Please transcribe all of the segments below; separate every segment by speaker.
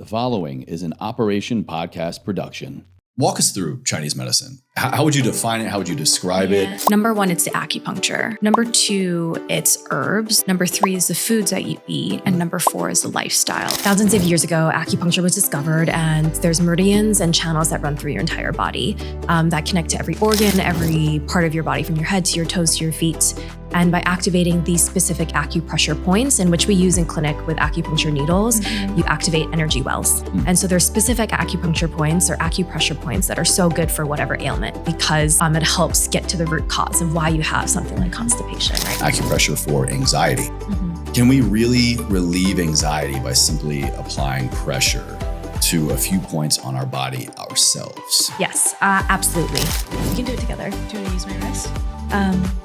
Speaker 1: The following is an Operation Podcast production.
Speaker 2: Walk us through Chinese medicine. How would you define it? How would you describe it?
Speaker 3: Number one, it's the acupuncture. Number two, it's herbs. Number three is the foods that you eat. And number four is the lifestyle. Thousands of years ago, acupuncture was discovered, and there's meridians and channels that run through your entire body that connect to every organ, every part of your body, from your head to your toes to your feet. And by activating these specific acupressure points, in which we use in clinic with acupuncture needles, you activate energy wells. And so there's specific acupuncture points or acupressure points that are so good for whatever ailment, because it helps get to the root cause of why you have something like constipation, right?
Speaker 2: Acupressure for anxiety. Can we really relieve anxiety by simply applying pressure to a few points on our body ourselves?
Speaker 3: Yes, absolutely. We can do it together.
Speaker 4: Do you want to use my wrist?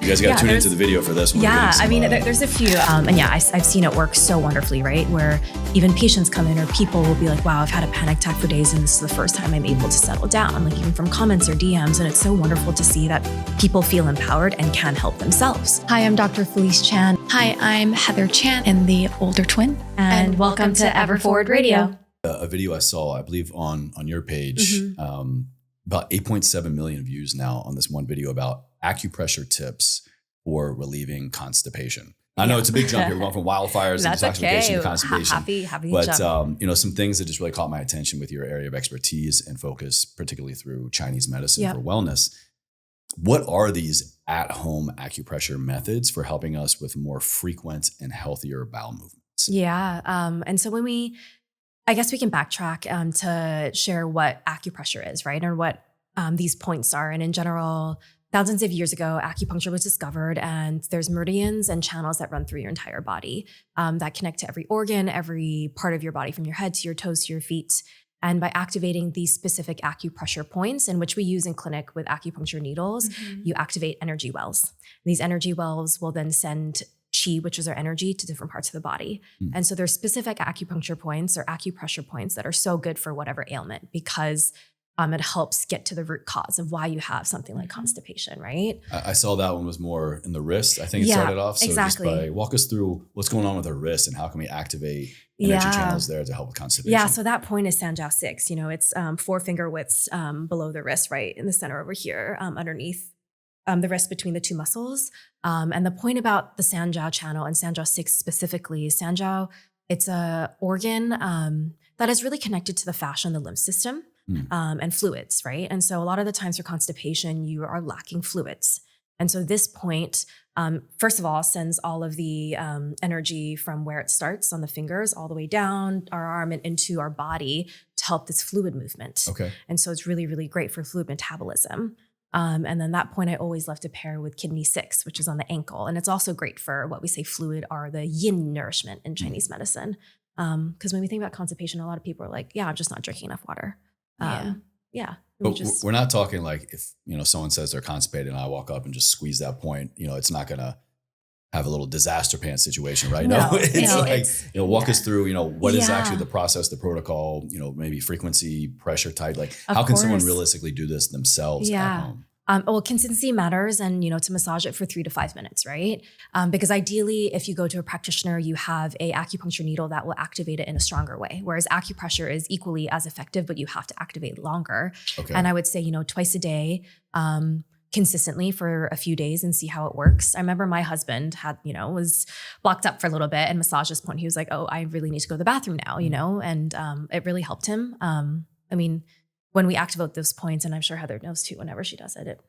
Speaker 2: You guys got to tune into the video for this one.
Speaker 3: Yeah, I mean, there's a few, and yeah, I've seen it work so wonderfully, right? Where even patients come in or people will be like, wow, I've had a panic attack for days and this is the first time I'm able to settle down, like even from comments or DMs. And it's so wonderful to see that people feel empowered and can help themselves. Hi, I'm Dr. Felice Chan.
Speaker 4: Hi, I'm Heather Chan, and the older twin.
Speaker 3: And welcome to Ever Forward Radio.
Speaker 2: A video I saw, I believe on your page, about 8.7 million views now on this one video about acupressure tips for relieving constipation. I know it's a big jump here. We're going from wildfires and detoxification to constipation.
Speaker 3: Happy
Speaker 2: but
Speaker 3: jump.
Speaker 2: Some things that just really caught my attention with your area of expertise and focus, particularly through Chinese medicine for wellness. What are these at-home acupressure methods for helping us with more frequent and healthier bowel movements?
Speaker 3: Yeah, and so I guess we can backtrack to share what acupressure is, right? Or what these points are. And in general, thousands of years ago, acupuncture was discovered, and there's meridians and channels that run through your entire body that connect to every organ, every part of your body, from your head to your toes to your feet. And by activating these specific acupressure points, in which we use in clinic with acupuncture needles, you activate energy wells. And these energy wells will then send chi, which is our energy, to different parts of the body. And so there's specific acupuncture points or acupressure points that are so good for whatever ailment, because it helps get to the root cause of why you have something like constipation, right?
Speaker 2: I saw that one was more in the wrist. I think it started off. So
Speaker 3: exactly.
Speaker 2: just walk us through what's going on with our wrist and how can we activate energy channels there to help with constipation?
Speaker 3: Yeah, so that point is Sanjao 6. It's 4 finger widths below the wrist, right in the center over here, underneath the wrist between the two muscles. And the point about the Sanjao channel and Sanjao 6 specifically is Sanjao, it's a organ that is really connected to the fascia and the lymph system. And fluids, right? And so a lot of the times for constipation, you are lacking fluids. And so this point, first of all, sends all of the energy from where it starts on the fingers all the way down our arm and into our body to help this fluid movement.
Speaker 2: Okay.
Speaker 3: And so it's really, really great for fluid metabolism. And then that point I always love to pair with kidney 6, which is on the ankle. And it's also great for what we say fluid are the yin nourishment in Chinese medicine. Because when we think about constipation, a lot of people are like, yeah, I'm just not drinking enough water.
Speaker 2: But we're not talking like if, someone says they're constipated and I walk up and just squeeze that point, it's not going to have a little disaster pants situation, right?
Speaker 3: No,
Speaker 2: walk us through, what is actually the process, the protocol, maybe frequency, pressure type, how can someone realistically do this themselves at home?
Speaker 3: Well, consistency matters, and to massage it for 3 to 5 minutes, right? Because ideally, if you go to a practitioner, you have a acupuncture needle that will activate it in a stronger way. Whereas acupressure is equally as effective, but you have to activate longer. Okay. And I would say, twice a day, consistently for a few days and see how it works. I remember my husband had, was blocked up for a little bit and massaged this point. He was like, oh, I really need to go to the bathroom now, and it really helped him. When we activate those points, and I'm sure Heather knows too, whenever she does it, it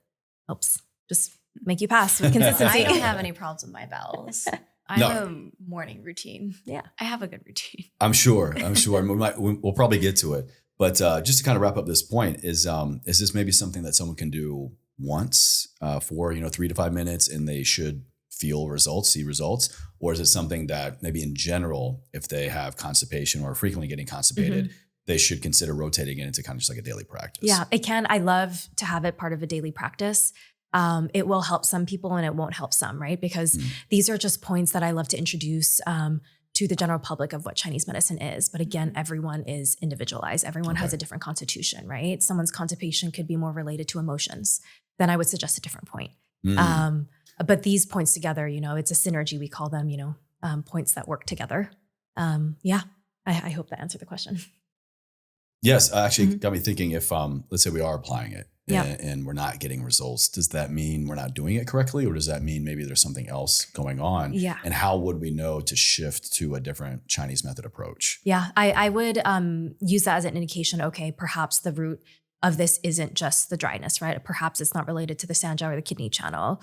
Speaker 3: helps just make you pass with consistency.
Speaker 4: I don't have any problems with my bowels. I have a morning routine.
Speaker 3: Yeah.
Speaker 4: I have a good routine.
Speaker 2: I'm sure. We'll probably get to it. But just to kind of wrap up this point, is this maybe something that someone can do once for 3 to 5 minutes and they should see results? Or is it something that maybe in general, if they have constipation or are frequently getting constipated, they should consider rotating it into kind of just like a daily practice?
Speaker 3: Yeah, it can. I love to have it part of a daily practice. It will help some people and it won't help some, right? Because these are just points that I love to introduce to the general public of what Chinese medicine is. But again, everyone is individualized. Everyone has a different constitution, right? Someone's constipation could be more related to emotions. Then I would suggest a different point. But these points together, it's a synergy. We call them, points that work together. I hope that answered the question.
Speaker 2: Yes, actually got me thinking if, let's say we are applying it
Speaker 3: Yeah.
Speaker 2: and we're not getting results, does that mean we're not doing it correctly? Or does that mean maybe there's something else going on?
Speaker 3: Yeah.
Speaker 2: And how would we know to shift to a different Chinese method approach?
Speaker 3: Yeah, I would use that as an indication. Okay, perhaps the root of this isn't just the dryness, right? Perhaps it's not related to the Sanjao or the kidney channel.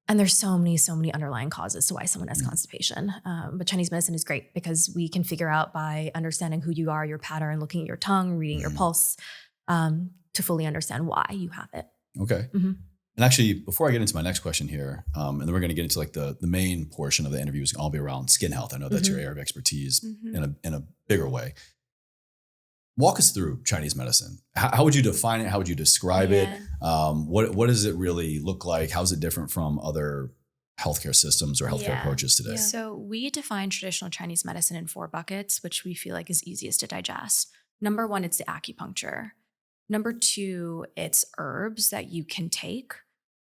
Speaker 3: And there's so many underlying causes to why someone has constipation. But Chinese medicine is great because we can figure out by understanding who you are, your pattern, looking at your tongue, reading your pulse, to fully understand why you have it.
Speaker 2: Okay. And actually, before I get into my next question here, and then we're going to get into like the main portion of the interview is going to all be around skin health. I know that's your area of expertise in a bigger way. Walk us through Chinese medicine. How would you define it? How would you describe it? What does it really look like? How is it different from other healthcare systems or healthcare approaches today?
Speaker 4: So we define traditional Chinese medicine in 4 buckets, which we feel like is easiest to digest. Number 1, it's the acupuncture. Number 2, it's herbs that you can take.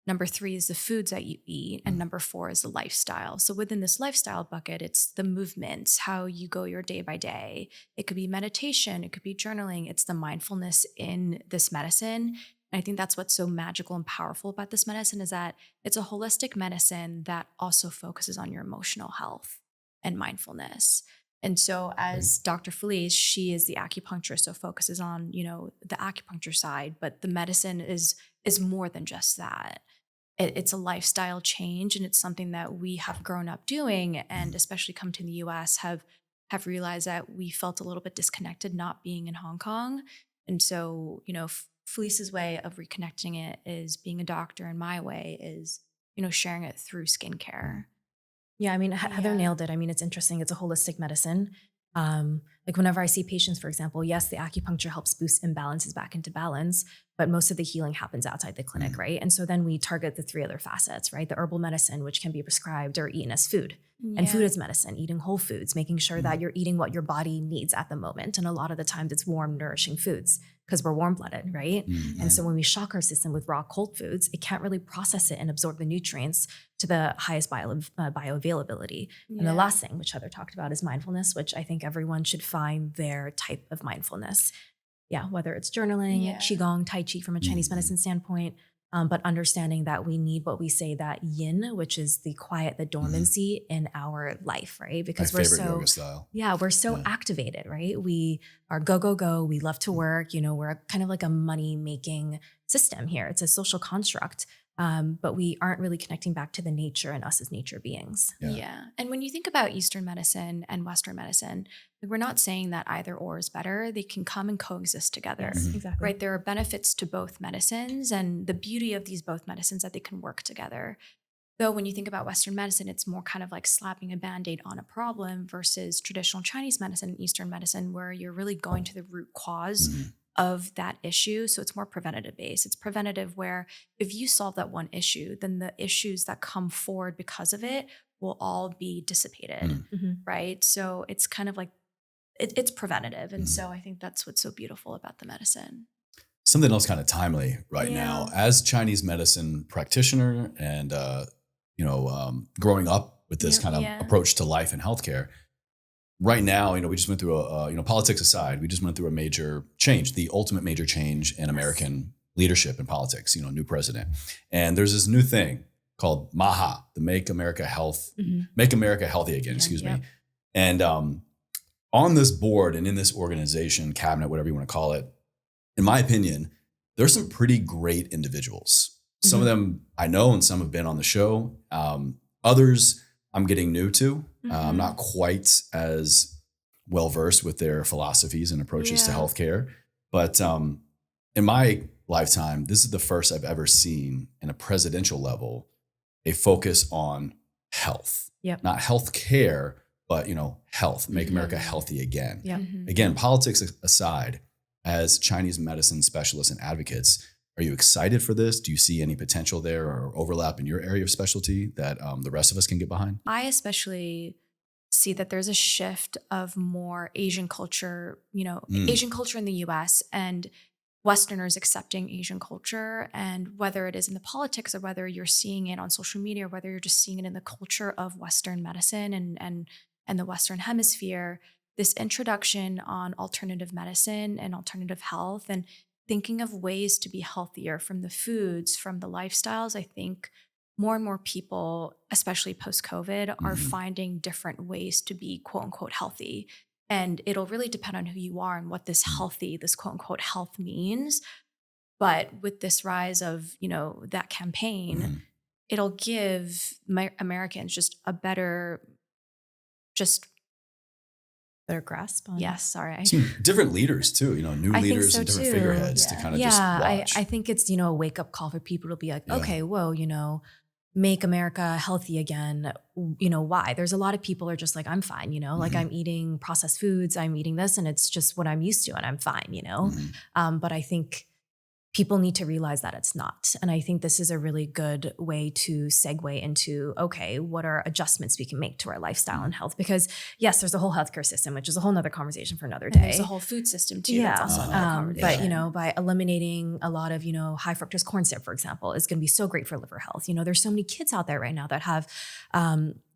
Speaker 4: Number 3 is the foods that you eat. And number 4 is the lifestyle. So within this lifestyle bucket, it's the movements, how you go your day by day. It could be meditation. It could be journaling. It's the mindfulness in this medicine. And I think that's what's so magical and powerful about this medicine is that it's a holistic medicine that also focuses on your emotional health and mindfulness. And so as Dr. Felice, she is the acupuncturist, so focuses on, the acupuncture side, but the medicine is more than just that. It's a lifestyle change, and it's something that we have grown up doing, and especially come to the US, have realized that we felt a little bit disconnected not being in Hong Kong. And so, Felice's way of reconnecting it is being a doctor, and my way is, sharing it through skincare.
Speaker 3: Yeah, I mean, Heather nailed it. I mean, it's interesting. It's a holistic medicine. Like whenever I see patients, for example, yes, the acupuncture helps boost imbalances back into balance, but most of the healing happens outside the clinic, right? And so then we target the 3 other facets, right? The herbal medicine, which can be prescribed or eaten as food. And food is medicine, eating whole foods, making sure that you're eating what your body needs at the moment. And a lot of the times it's warm, nourishing foods because we're warm-blooded, right? And so when we shock our system with raw cold foods, it can't really process it and absorb the nutrients to the highest bioavailability. And the last thing, which Heather talked about, is mindfulness, which I think everyone should find their type of mindfulness. Yeah, whether it's journaling, Qigong, Tai Chi from a Chinese medicine standpoint, but understanding that we need what we say that yin, which is the quiet, the dormancy in our life, right? Because we're so
Speaker 2: yoga style.
Speaker 3: Yeah, we're so activated, right? We are go. We love to work. We're kind of like a money making system here. It's a social construct. But we aren't really connecting back to the nature and us as nature beings.
Speaker 4: Yeah. And when you think about Eastern medicine and Western medicine, we're not saying that either or is better. They can come and coexist together.
Speaker 3: Yes, exactly.
Speaker 4: Right? There are benefits to both medicines, and the beauty of these both medicines that they can work together. Though when you think about Western medicine, it's more kind of like slapping a Band-Aid on a problem versus traditional Chinese medicine and Eastern medicine, where you're really going to the root cause of that issue. So it's more preventative based. It's preventative where if you solve that one issue, then the issues that come forward because of it will all be dissipated, right? So it's kind of like, it's preventative. And so I think that's what's so beautiful about the medicine.
Speaker 2: Something else kind of timely right now, as Chinese medicine practitioner and, growing up with this kind of approach to life and healthcare. Right now, we just went through politics aside, we just went through a major change, the ultimate major change in American leadership and politics, new president. And there's this new thing called MAHA, the Make America Healthy Again, excuse me. And on this board and in this organization, cabinet, whatever you want to call it, in my opinion, there's some pretty great individuals. Some of them I know, and some have been on the show. Others I'm getting new to. I'm not quite as well-versed with their philosophies and approaches to healthcare. But in my lifetime, this is the first I've ever seen in a presidential level, a focus on health. Not healthcare, but, health, make America healthy again. Again, politics aside, as Chinese medicine specialists and advocates, are you excited for this? Do you see any potential there or overlap in your area of specialty that the rest of us can get behind?
Speaker 4: I especially see that there's a shift of more Asian culture, Asian culture in the US and Westerners accepting Asian culture. And whether it is in the politics or whether you're seeing it on social media, or whether you're just seeing it in the culture of Western medicine and the Western hemisphere, this introduction on alternative medicine and alternative health and thinking of ways to be healthier from the foods, from the lifestyles, I think more and more people, especially post-COVID, are finding different ways to be quote unquote healthy. And it'll really depend on who you are and what this healthy, this quote unquote health means. But with this rise of, that campaign, it'll give Americans just a better,
Speaker 3: Better grasp on.
Speaker 4: Yes, sorry.
Speaker 2: Some different leaders too, new leaders and different figureheads to kind of just watch.
Speaker 3: I think it's, a wake up call for people to be like, okay, whoa, make America healthy again. Why? There's a lot of people are just like, I'm fine, like I'm eating processed foods, I'm eating this and it's just what I'm used to and I'm fine, But I think people need to realize that it's not. And I think this is a really good way to segue into, okay, what are adjustments we can make to our lifestyle and health? Because yes, there's a whole healthcare system, which is a whole nother conversation for another day.
Speaker 4: And there's a whole food system too.
Speaker 3: Yeah.
Speaker 4: That's also another conversation.
Speaker 3: But, by eliminating a lot of, high fructose corn syrup, for example, is going to be so great for liver health. There's so many kids out there right now that have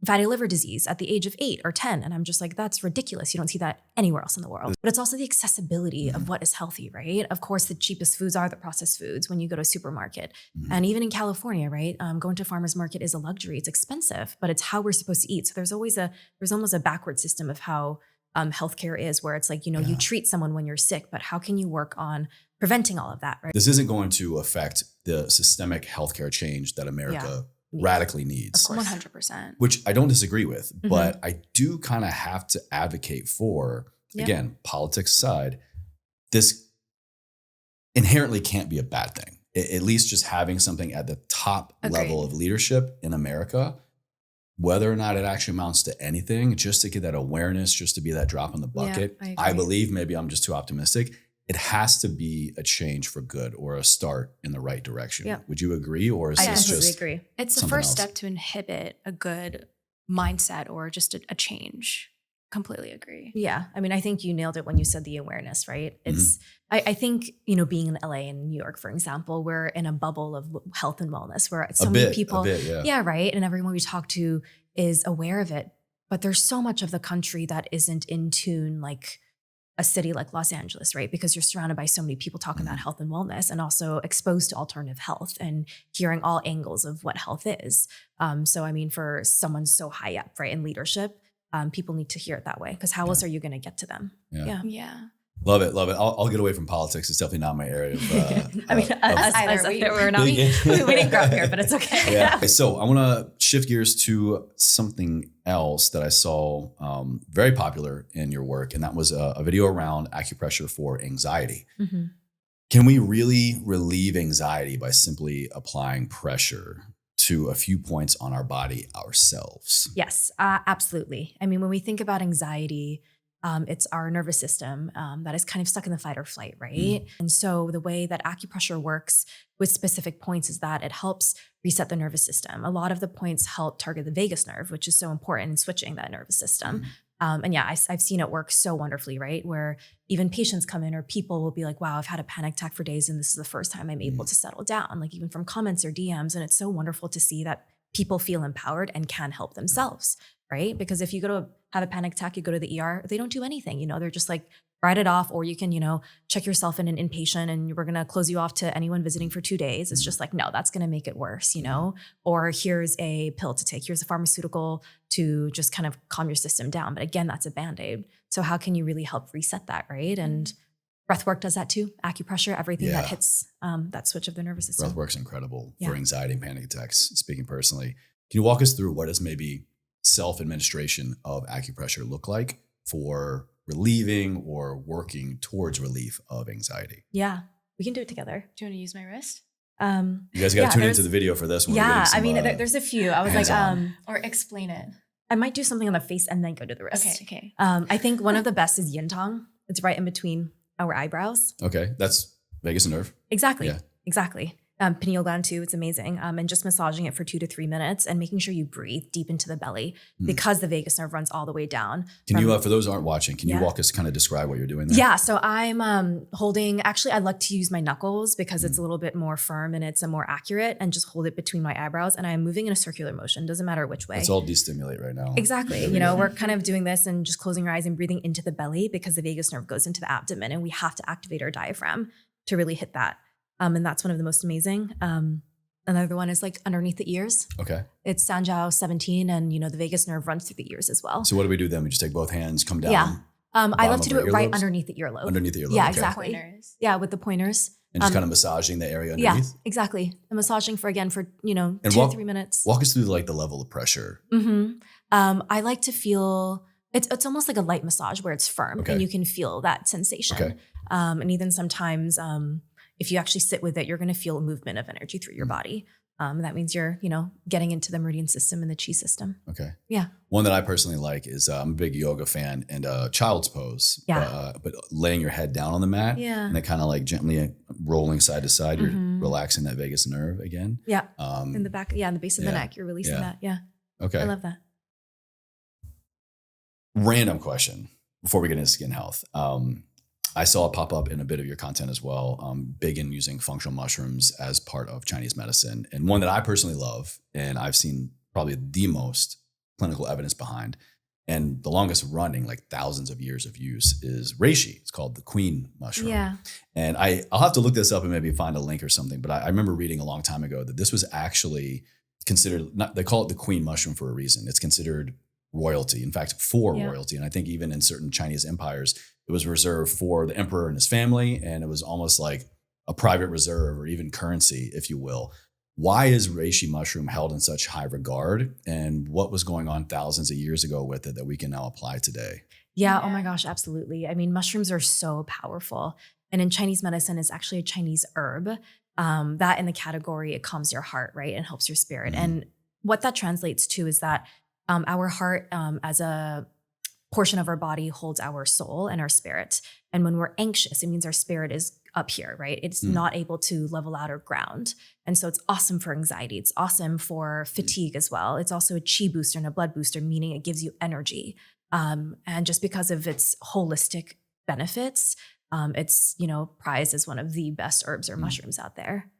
Speaker 3: fatty liver disease at the age of 8 or 10. And I'm just like, that's ridiculous. You don't see that anywhere else in the world. But it's also the accessibility of what is healthy, right? Of course, the cheapest foods are the processed foods when you go to a supermarket. And even in California, right? Going to a farmer's market is a luxury. It's expensive, but it's how we're supposed to eat. So there's almost a backward system of how healthcare is, where it's like, you treat someone when you're sick, but how can you work on preventing all of that, right?
Speaker 2: This isn't going to affect the systemic healthcare change that America radically needs.
Speaker 4: Of course. 100%.
Speaker 2: Which I don't disagree with, but I do kind of have to advocate for, again, politics aside, this inherently can't be a bad thing. At least just having something at the top level of leadership in America, whether or not it actually amounts to anything, just to get that awareness, just to be that drop in the bucket. I believe, maybe I'm just too optimistic, it has to be a change for good or a start in the right direction. Yeah. Would you agree? Or is this just
Speaker 3: agree.
Speaker 4: It's the first step to inhibit a good mindset or just a change. Completely agree.
Speaker 3: Yeah. I mean, I think you nailed it when you said the awareness, right? It's, I think, being in LA and New York, for example, we're in a bubble of health and wellness where so many people, right. And everyone we talk to is aware of it, but there's so much of the country that isn't in tune, like a city like Los Angeles, right? Because you're surrounded by so many people talking about health and wellness and also exposed to alternative health and hearing all angles of what health is. So, I mean, for someone so high up, right, in leadership, people need to hear it that way, because how else are you going to get to them?
Speaker 4: Yeah.
Speaker 2: Love it. I'll get away from politics. It's definitely not my area.
Speaker 3: I mean, we're not. We didn't grow up here, but it's okay.
Speaker 2: Yeah. Okay, so I want to shift gears to something else that I saw very popular in your work, and that was a video around acupressure for anxiety. Can we really relieve anxiety by simply applying pressure to a few points on our body ourselves?
Speaker 3: Yes, absolutely. I mean, when we think about anxiety, it's our nervous system that is kind of stuck in the fight or flight, right? And so the way that acupressure works with specific points is that it helps reset the nervous system. A lot of the points help target the vagus nerve, which is so important in switching that nervous system. And yeah, I've seen it work so wonderfully, right? Where even patients come in or people will be like, wow, I've had a panic attack for days and this is the first time I'm able to settle down, like even from comments or DMs. And it's so wonderful to see that people feel empowered and can help themselves, right? Because if you go to have a panic attack, you go to the ER, they don't do anything, they're just like, write it off, or you can, check yourself in an inpatient and we're going to close you off to anyone visiting for 2 days. It's just like, no, that's going to make it worse, or here's a pill to take, here's a pharmaceutical to just kind of calm your system down. But again, that's a Band-Aid. So how can you really help reset that, right? And breathwork does that too. Acupressure, everything that hits that switch of the nervous system.
Speaker 2: Breathwork's incredible for anxiety and panic attacks, speaking personally. Can you walk us through what does maybe self-administration of acupressure look like for relieving or working towards relief of anxiety?
Speaker 3: Yeah, we can do it together.
Speaker 4: Do you want to use my wrist?
Speaker 2: You guys got to tune into the video for this one.
Speaker 3: I mean, there's a few. I was like,
Speaker 4: or explain it.
Speaker 3: I might do something on the face and then go to the wrist.
Speaker 4: Okay.
Speaker 3: I think one of the best is yin tong. It's right in between our eyebrows.
Speaker 2: Okay, that's vagus nerve.
Speaker 3: Exactly.
Speaker 2: Yeah.
Speaker 3: Exactly. Pineal gland too, it's amazing. And just massaging it for 2 to 3 minutes and making sure you breathe deep into the belly because the vagus nerve runs all the way down.
Speaker 2: Can you, for those who aren't watching, can you walk us, kind of describe what you're doing there?
Speaker 3: Yeah, so I'm holding, actually I like to use my knuckles because it's a little bit more firm and it's a more accurate, and just hold it between my eyebrows, and I'm moving in a circular motion, doesn't matter which way.
Speaker 2: It's all destimulate right now.
Speaker 3: Exactly. You know, we're kind of doing this and just closing our eyes and breathing into the belly because the vagus nerve goes into the abdomen, and we have to activate our diaphragm to really hit that. And that's one of the most amazing. Another one is like underneath the ears.
Speaker 2: Okay.
Speaker 3: It's Sanjao 17, and you know, the vagus nerve runs through the ears as well.
Speaker 2: So what do we do then? We just take both hands, come down.
Speaker 3: Yeah. I love to do it right
Speaker 2: earlobes?
Speaker 3: underneath the earlobe.
Speaker 2: Underneath the earlobe.
Speaker 3: Yeah,
Speaker 2: okay.
Speaker 3: exactly.
Speaker 4: Pointers.
Speaker 3: Yeah, with the pointers.
Speaker 2: And just kind of massaging the area
Speaker 3: Yeah,
Speaker 2: underneath.
Speaker 3: exactly. And massaging for, you know,
Speaker 2: And
Speaker 3: 2 to 3 minutes.
Speaker 2: Walk us through like the level of pressure.
Speaker 3: I like to feel, it's almost like a light massage where it's firm and you can feel that sensation.
Speaker 2: Okay.
Speaker 3: And even sometimes if you actually sit with it, you're going to feel a movement of energy through your body. That means you're, you know, getting into the meridian system and the chi system.
Speaker 2: Okay.
Speaker 3: Yeah.
Speaker 2: One that I personally like is I'm a big yoga fan, and child's pose.
Speaker 3: Yeah.
Speaker 2: But laying your head down on the mat.
Speaker 3: Yeah.
Speaker 2: And then kind of like gently rolling side to side. You're relaxing that vagus nerve again.
Speaker 3: Yeah. In the back. Yeah. In the base of the neck. You're releasing that. Yeah.
Speaker 2: Okay.
Speaker 3: I love that.
Speaker 2: Random question before we get into skin health. I saw it pop up in a bit of your content as well. Big in using functional mushrooms as part of Chinese medicine. And one that I personally love, and I've seen probably the most clinical evidence behind, and the longest running, like thousands of years of use, is reishi. It's called the queen mushroom.
Speaker 3: Yeah.
Speaker 2: And I'll have to look this up and maybe find a link or something. But I remember reading a long time ago that this was actually considered, they call it the queen mushroom for a reason. It's considered royalty. In fact, for royalty. And I think even in certain Chinese empires, it was reserved for the emperor and his family, and it was almost like a private reserve or even currency, if you will. Why is reishi mushroom held in such high regard, and what was going on thousands of years ago with it that we can now apply today?
Speaker 3: Yeah. Oh my gosh, absolutely. I mean, mushrooms are so powerful. And in Chinese medicine, it's actually a Chinese herb that in the category, it calms your heart, right? And helps your spirit. And what that translates to is that our heart as a portion of our body holds our soul and our spirit. And when we're anxious, it means our spirit is up here, right? It's not able to level out or ground. And so it's awesome for anxiety. It's awesome for fatigue as well. It's also a chi booster and a blood booster, meaning it gives you energy. And just because of its holistic benefits, it's, you know, prized as one of the best herbs or mushrooms out there.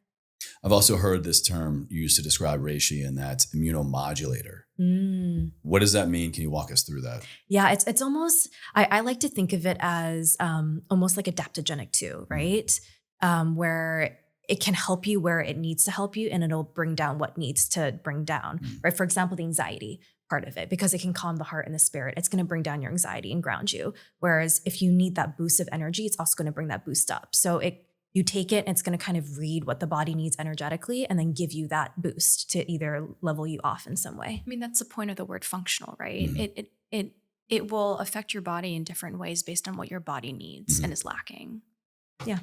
Speaker 2: I've also heard this term used to describe reishi, and that's immunomodulator. What does that mean? Can you walk us through that?
Speaker 3: Yeah, it's almost, I like to think of it as almost like adaptogenic too, right? Where it can help you where it needs to help you, and it'll bring down what needs to bring down, right? For example, the anxiety part of it, because it can calm the heart and the spirit. It's going to bring down your anxiety and ground you. Whereas if you need that boost of energy, it's also going to bring that boost up. So you take it and it's going to kind of read what the body needs energetically and then give you that boost to either level you off in some way.
Speaker 4: I mean, that's the point of the word functional, right? It will affect your body in different ways based on what your body needs and is lacking.
Speaker 3: Yeah.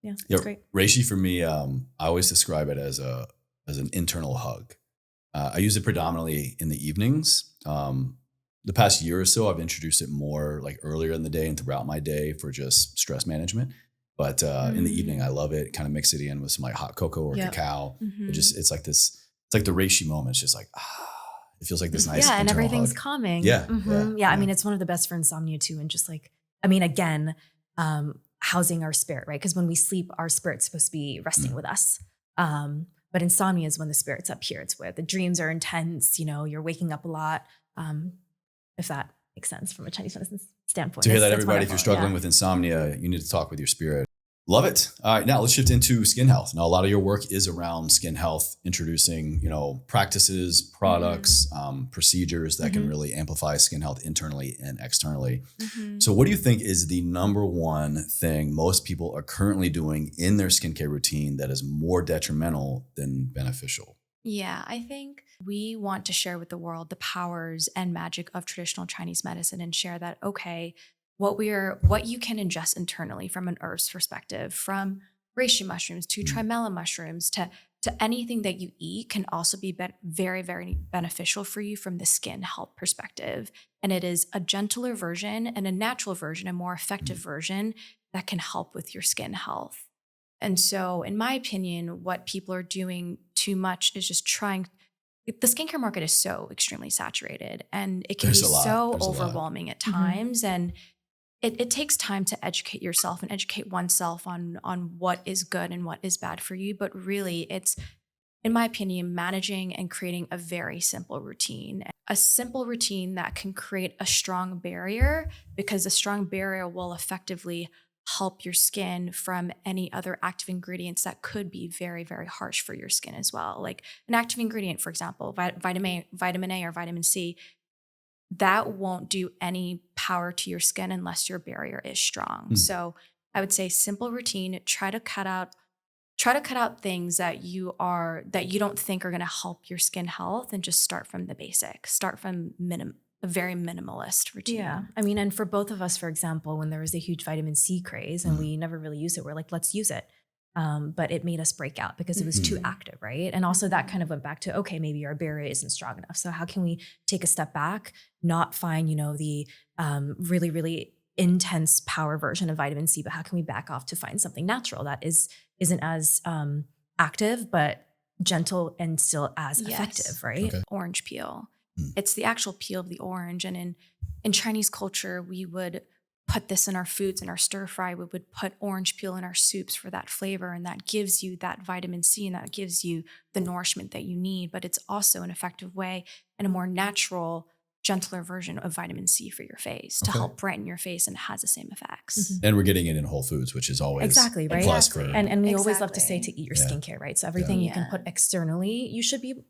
Speaker 3: Yeah. That's great.
Speaker 2: Reishi for me, I always describe it as an internal hug. I use it predominantly in the evenings. The past year or so, I've introduced it more like earlier in the day and throughout my day for just stress management. But in the evening, I love it. Kind of mix it in with some like hot cocoa or cacao. It's like the reishi moment. It's just like, it feels like this nice.
Speaker 3: Yeah. And everything's
Speaker 2: hug.
Speaker 3: calming.
Speaker 2: Yeah,
Speaker 3: Yeah. I mean, it's one of the best for insomnia too. And just like, I mean, again, housing our spirit, right? Because when we sleep, our spirit's supposed to be resting with us. But insomnia is when the spirit's up here. It's where the dreams are intense. You know, you're waking up a lot. If that makes sense from a Chinese medicine standpoint.
Speaker 2: To hear that,
Speaker 3: It's
Speaker 2: everybody, if you're struggling with insomnia, you need to talk with your spirit. Love it. All right, now let's shift into skin health. Now, a lot of your work is around skin health, introducing, practices, products, procedures that can really amplify skin health internally and externally. So what do you think is the number one thing most people are currently doing in their skincare routine that is more detrimental than beneficial?
Speaker 4: Yeah, I think we want to share with the world the powers and magic of traditional Chinese medicine and share that, okay, what you can ingest internally from an herbs perspective, from reishi mushrooms to tremella mushrooms to anything that you eat can also be very, very beneficial for you from the skin health perspective. And it is a gentler version and a natural version, a more effective version that can help with your skin health. And so in my opinion, what people are doing too much is just trying. The skincare market is so extremely saturated, and it can
Speaker 2: There's
Speaker 4: be
Speaker 2: a lot.
Speaker 4: so
Speaker 2: There's a lot.
Speaker 4: overwhelming at times. And it takes time to educate yourself and educate oneself on what is good and what is bad for you. But really, it's, in my opinion, managing and creating a very simple routine. A simple routine that can create a strong barrier, because a strong barrier will effectively help your skin from any other active ingredients that could be very, very harsh for your skin as well. Like an active ingredient, for example, vitamin A or vitamin C, that won't do any power to your skin unless your barrier is strong. So I would say simple routine, try to cut out things that you don't think are going to help your skin health, and just start from the basics. Start from a very minimalist routine.
Speaker 3: Yeah. I mean, and for both of us, for example, when there was a huge vitamin C craze and we never really used it, we're like, let's use it. But it made us break out because it was too active, right? And also that kind of went back to, okay, maybe our barrier isn't strong enough. So how can we take a step back, not find, the really, really intense power version of vitamin C, but how can we back off to find something natural that isn't as active, but gentle and still as effective, right?
Speaker 2: Okay.
Speaker 4: Orange peel. It's the actual peel of the orange. And in Chinese culture, we would put this in our foods, in our stir fry. We would put orange peel in our soups for that flavor, and that gives you that vitamin C, and that gives you the nourishment that you need. But it's also an effective way and a more natural, gentler version of vitamin C for your face to help brighten your face, and it has the same effects.
Speaker 2: And we're getting it in Whole Foods, which is always
Speaker 3: exactly right.
Speaker 2: a plus for.
Speaker 3: And we always love to say to eat your skincare, right? So everything you can put externally, you should be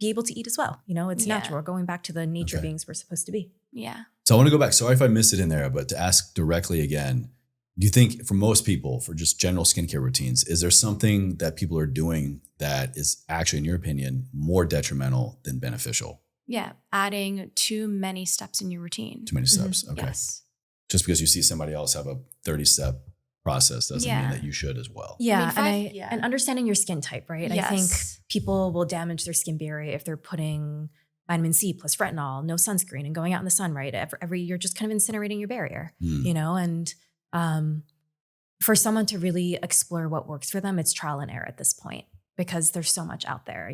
Speaker 3: able to eat as well. It's natural. We're going back to the nature beings we're supposed to be.
Speaker 4: Yeah.
Speaker 2: So I want to go back. Sorry if I missed it in there, but to ask directly again, do you think for most people, for just general skincare routines, is there something that people are doing that is actually, in your opinion, more detrimental than beneficial?
Speaker 4: Yeah. Adding too many steps in your routine.
Speaker 2: Too many steps. Okay.
Speaker 4: Yes.
Speaker 2: Just because you see somebody else have a 30-step process doesn't mean that you should as well.
Speaker 3: Yeah.
Speaker 4: I mean,
Speaker 3: and understanding your skin type, right?
Speaker 4: Yes.
Speaker 3: I think people will damage their skin barrier if they're putting vitamin C plus retinol, no sunscreen, and going out in the sun, right? Every you're just kind of incinerating your barrier, and for someone to really explore what works for them, it's trial and error at this point, because there's so much out there,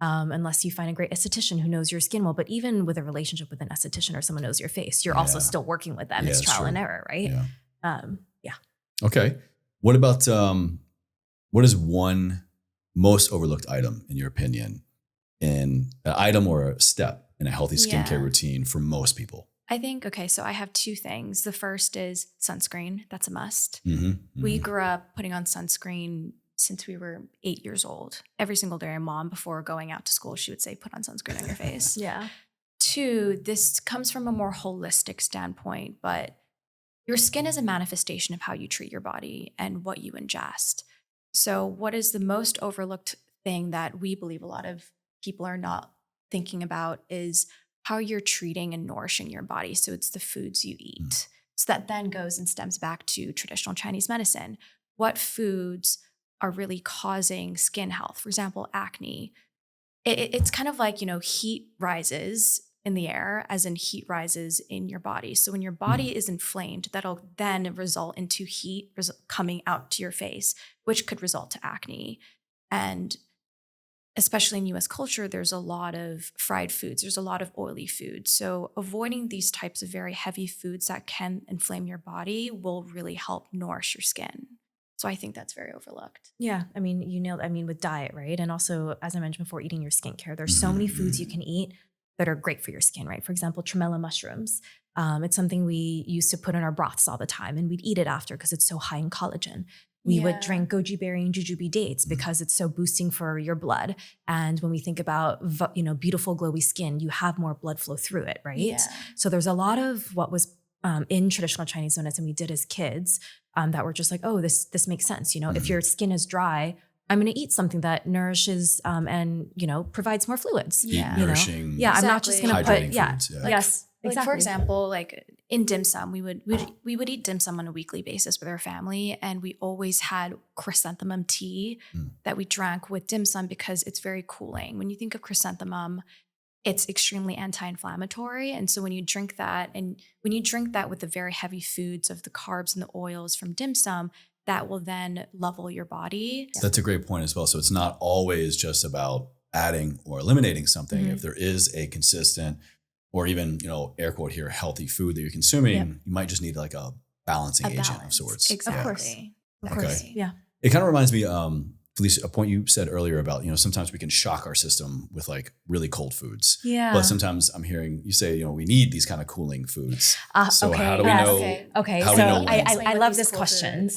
Speaker 3: unless you find a great esthetician who knows your skin well. But even with a relationship with an esthetician or someone knows your face, you're also still working with them. It's trial and error, right?
Speaker 2: Yeah. Okay. What about, what is one most overlooked item, in your opinion, in an item or a step in a healthy skincare routine for most people?
Speaker 4: I think, so I have two things. The first is sunscreen. That's a must. We grew up putting on sunscreen since we were 8 years old. Every single day, our mom, before going out to school, she would say, put on sunscreen on your face. Two, this comes from a more holistic standpoint, but your skin is a manifestation of how you treat your body and what you ingest. So what is the most overlooked thing that we believe a lot of people are not thinking about is how you're treating and nourishing your body. So it's the foods you eat. So that then goes and stems back to traditional Chinese medicine. What foods are really causing skin health? For example, acne. It's kind of like, heat rises in the air, as in heat rises in your body. So when your body is inflamed, that'll then result into heat coming out to your face, which could result to acne. And especially in US culture, there's a lot of fried foods. There's a lot of oily foods. So avoiding these types of very heavy foods that can inflame your body will really help nourish your skin. So I think that's very overlooked.
Speaker 3: Yeah. I mean, you nailed, with diet, right? And also, as I mentioned before, eating your skincare. There's so many foods you can eat that are great for your skin, right? For example, tremella mushrooms. It's something we used to put in our broths all the time, and we'd eat it after because it's so high in collagen. We would drink goji berry and jujube dates because it's so boosting for your blood. And when we think about, beautiful glowy skin, you have more blood flow through it, right?
Speaker 4: Yeah.
Speaker 3: So there's a lot of what was in traditional Chinese medicine we did as kids that were just like, oh, this makes sense. If your skin is dry, I'm going to eat something that nourishes and provides more fluids.
Speaker 2: Nourishing.
Speaker 3: Yeah, I'm not just going to put. Yeah.
Speaker 2: Foods,
Speaker 3: Yes.
Speaker 4: Like
Speaker 3: Exactly.
Speaker 4: for example, like in dim sum, we would eat dim sum on a weekly basis with our family, and we always had chrysanthemum tea that we drank with dim sum because it's very cooling. When you think of chrysanthemum, it's extremely anti-inflammatory, and so when you drink that with the very heavy foods of the carbs and the oils from dim sum, that will then level your body.
Speaker 2: That's a great point as well. So it's not always just about adding or eliminating something.
Speaker 3: Mm-hmm.
Speaker 2: If there is a consistent or even, air quote here, healthy food that you're consuming, you might just need like a balancing agent of sorts.
Speaker 4: Exactly.
Speaker 3: Of
Speaker 2: Okay.
Speaker 3: course. Yeah.
Speaker 2: It kind of reminds me, Felice, a point you said earlier about, sometimes we can shock our system with like really cold foods.
Speaker 3: Yeah.
Speaker 2: But sometimes I'm hearing you say, we need these kind of cooling foods. So
Speaker 3: okay.
Speaker 2: how do we
Speaker 3: Yes.
Speaker 2: know?
Speaker 3: Okay.
Speaker 2: How
Speaker 3: So
Speaker 2: do we know when?
Speaker 3: I love this question.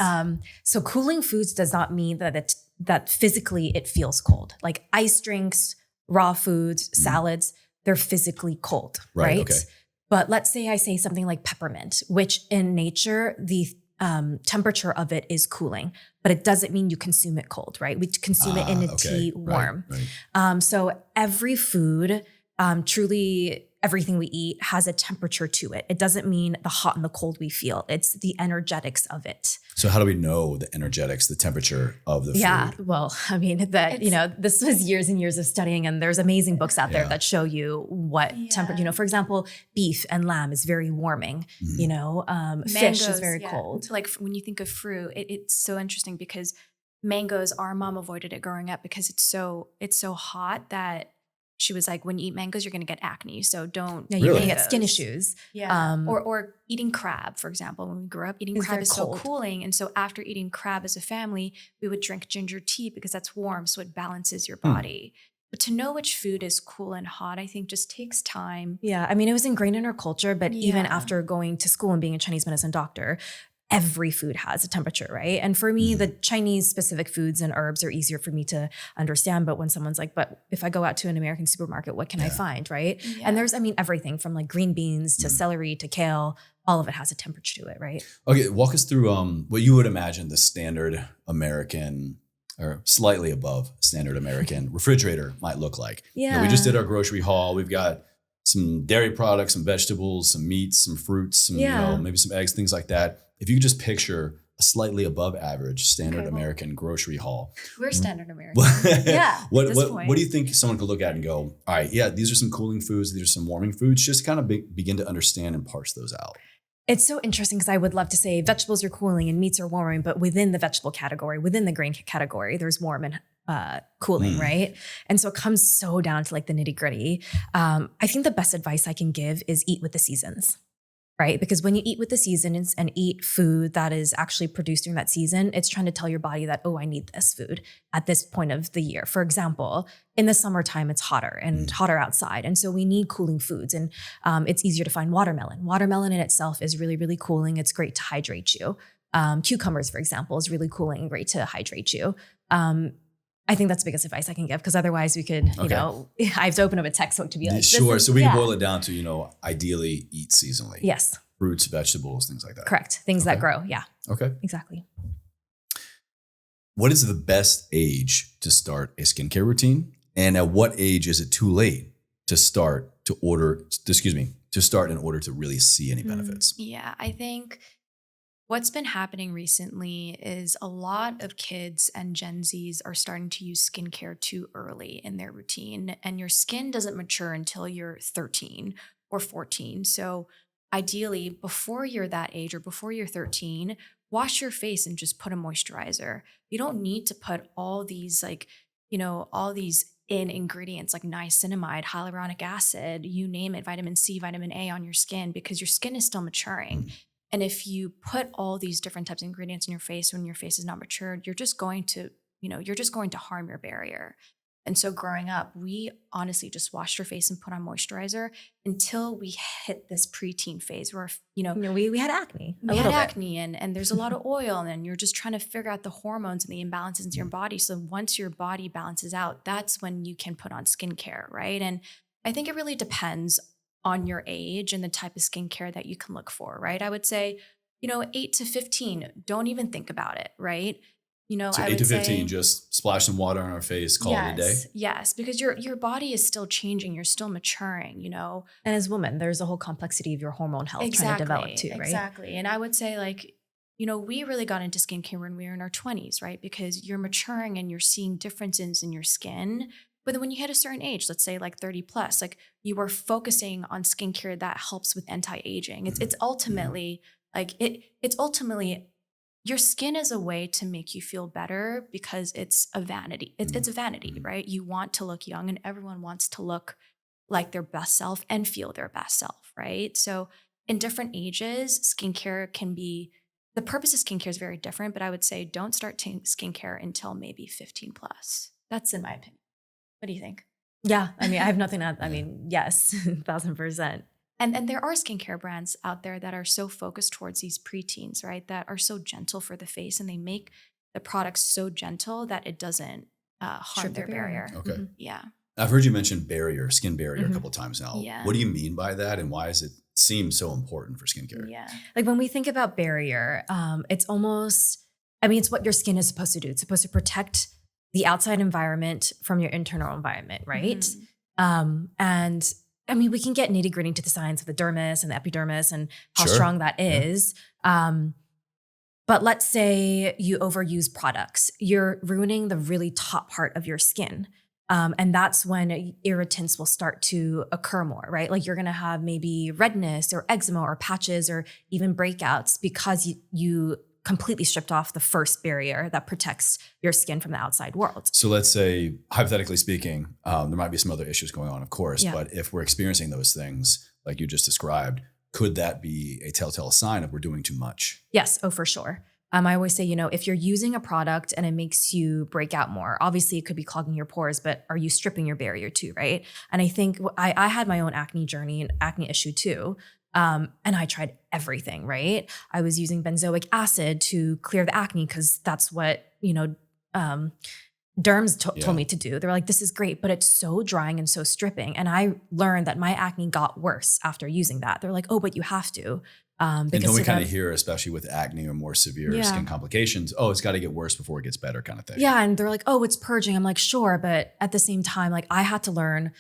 Speaker 3: So cooling foods does not mean that physically it feels cold. Like ice drinks, raw foods, salads, they're physically cold, right?
Speaker 2: Okay.
Speaker 3: But let's say I say something like peppermint, which in nature, the temperature of it is cooling, but it doesn't mean you consume it cold, right? We consume it in a tea warm.
Speaker 2: Right.
Speaker 3: So every food, truly everything we eat has a temperature to it. It doesn't mean the hot and the cold we feel. It's the energetics of it.
Speaker 2: So how do we know the energetics, the temperature of the food?
Speaker 3: Yeah, well, I mean, this was years and years of studying, and there's amazing books out there that show you what temperature, for example, beef and lamb is very warming, fish is very cold.
Speaker 4: Like when you think of fruit, it's so interesting because mangoes, our mom avoided it growing up because it's so hot that she was like, when you eat mangoes, you're going to get acne. So don't.
Speaker 3: Yeah, you're going to get skin issues.
Speaker 4: Yeah. Or eating crab, for example. When we grew up, eating crab is
Speaker 3: cold.
Speaker 4: so cooling. And so after eating crab as a family, we would drink ginger tea because that's warm. So it balances your body. But to know which food is cool and hot, I think just takes time.
Speaker 3: Yeah. I mean, it was ingrained in our culture, but even after going to school and being a Chinese medicine doctor, every food has a temperature, right? And for me, the Chinese specific foods and herbs are easier for me to understand. But when someone's like, but if I go out to an American supermarket, what can I find, right?
Speaker 4: Yeah.
Speaker 3: And there's, everything from like green beans to celery to kale, all of it has a temperature to it, right?
Speaker 2: Okay, walk us through what you would imagine the standard American or slightly above standard American refrigerator might look like.
Speaker 3: Yeah.
Speaker 2: We just did our grocery haul. We've got some dairy products, some vegetables, some meats, some fruits, some, maybe some eggs, things like that. If you could just picture a slightly above average standard American grocery haul.
Speaker 4: We're standard American.
Speaker 2: What do you think someone could look at and go, all right, these are some cooling foods, these are some warming foods, just kind of begin to understand and parse those out.
Speaker 3: It's so interesting because I would love to say vegetables are cooling and meats are warming, but within the vegetable category, within the grain category, there's warm and cooling, right? And so it comes so down to like the nitty gritty. I think the best advice I can give is eat with the seasons. Right? Because when you eat with the seasons and eat food that is actually produced during that season, it's trying to tell your body that, oh, I need this food at this point of the year. For example, in the summertime, it's hotter and hotter outside. And so we need cooling foods. And it's easier to find watermelon. Watermelon in itself is really, really cooling. It's great to hydrate you. Cucumbers, for example, is really cooling and great to hydrate you. I think that's the biggest advice I can give because otherwise we could, I have to open up a textbook to be like,
Speaker 2: sure. So we can boil it down to, ideally eat seasonally.
Speaker 3: Yes.
Speaker 2: Fruits, vegetables, things like that.
Speaker 3: Correct. Things that grow. Yeah.
Speaker 2: Okay.
Speaker 3: Exactly.
Speaker 2: What is the best age to start a skincare routine? And at what age is it too late to start in order to really see any benefits?
Speaker 4: Yeah, I think what's been happening recently is a lot of kids and Gen Zs are starting to use skincare too early in their routine, and your skin doesn't mature until you're 13 or 14. So ideally, before you're that age or before you're 13, wash your face and just put a moisturizer. You don't need to put all these all these ingredients like niacinamide, hyaluronic acid, you name it, vitamin C, vitamin A on your skin because your skin is still maturing. And if you put all these different types of ingredients in your face when your face is not matured, you're just going to harm your barrier. And so growing up, we honestly just washed our face and put on moisturizer until we hit this preteen phase where,
Speaker 3: we had acne.
Speaker 4: We had acne and there's a lot of oil and then you're just trying to figure out the hormones and the imbalances in your body. So once your body balances out, that's when you can put on skincare, right? And I think it really depends on your age and the type of skincare that you can look for, right? I would say, 8 to 15, don't even think about it, right?
Speaker 2: So 8 to 15, just splash some water on our face, call it a day?
Speaker 4: Yes, because your body is still changing. You're still maturing, And
Speaker 3: as women, there's a whole complexity of your hormone health trying to develop too, right?
Speaker 4: Exactly. And I would say we really got into skincare when we were in our 20s, right? Because you're maturing and you're seeing differences in your skin. But then when you hit a certain age, let's say like 30 plus, you are focusing on skincare that helps with anti-aging. It's ultimately it's ultimately your skin is a way to make you feel better because it's a vanity. It's a vanity, right? You want to look young and everyone wants to look like their best self and feel their best self, right? So in different ages, skincare can be, the purpose of skincare is very different, but I would say don't start skincare until maybe 15 plus. That's in my opinion. What do you think?
Speaker 3: Yeah. I mean, I have nothing to, I mean, yes, 1000%.
Speaker 4: And there are skincare brands out there that are so focused towards these preteens, right? That are so gentle for the face, and they make the products so gentle that it doesn't harm their barrier.
Speaker 2: Okay.
Speaker 4: Yeah.
Speaker 2: I've heard you mention skin barrier a couple of times now.
Speaker 4: Yeah.
Speaker 2: What do you mean by that, and why does it seem so important for skincare?
Speaker 4: Yeah.
Speaker 3: Like when we think about barrier, it's almost, I mean, it's what your skin is supposed to do. It's supposed to protect the outside environment from your internal environment, right? And I mean, we can get nitty gritty into the science of the dermis and the epidermis and how strong that is. But let's say you overuse products, you're ruining the really top part of your skin. And that's when irritants will start to occur more, right? Like you're going to have maybe redness or eczema or patches or even breakouts because you completely stripped off the first barrier that protects your skin from the outside world.
Speaker 2: So let's say, hypothetically speaking, there might be some other issues going on, of course, but if we're experiencing those things like you just described, could that be a telltale sign of we're doing too much?
Speaker 3: Yes. Oh, for sure. I always say, if you're using a product and it makes you break out more, obviously it could be clogging your pores, but are you stripping your barrier too, right? And I think I had my own acne journey and acne issue too. And I tried everything, right? I was using benzoic acid to clear the acne because that's what, derms told me to do. They're like, this is great, but it's so drying and so stripping. And I learned that my acne got worse after using that. They're like, oh, but you have to.
Speaker 2: And don't we kind of hear, especially with acne or more severe skin complications, oh, it's got to get worse before it gets better kind of thing.
Speaker 3: Yeah. And they're like, oh, it's purging. I'm like, sure. But at the same time, like I had to learn.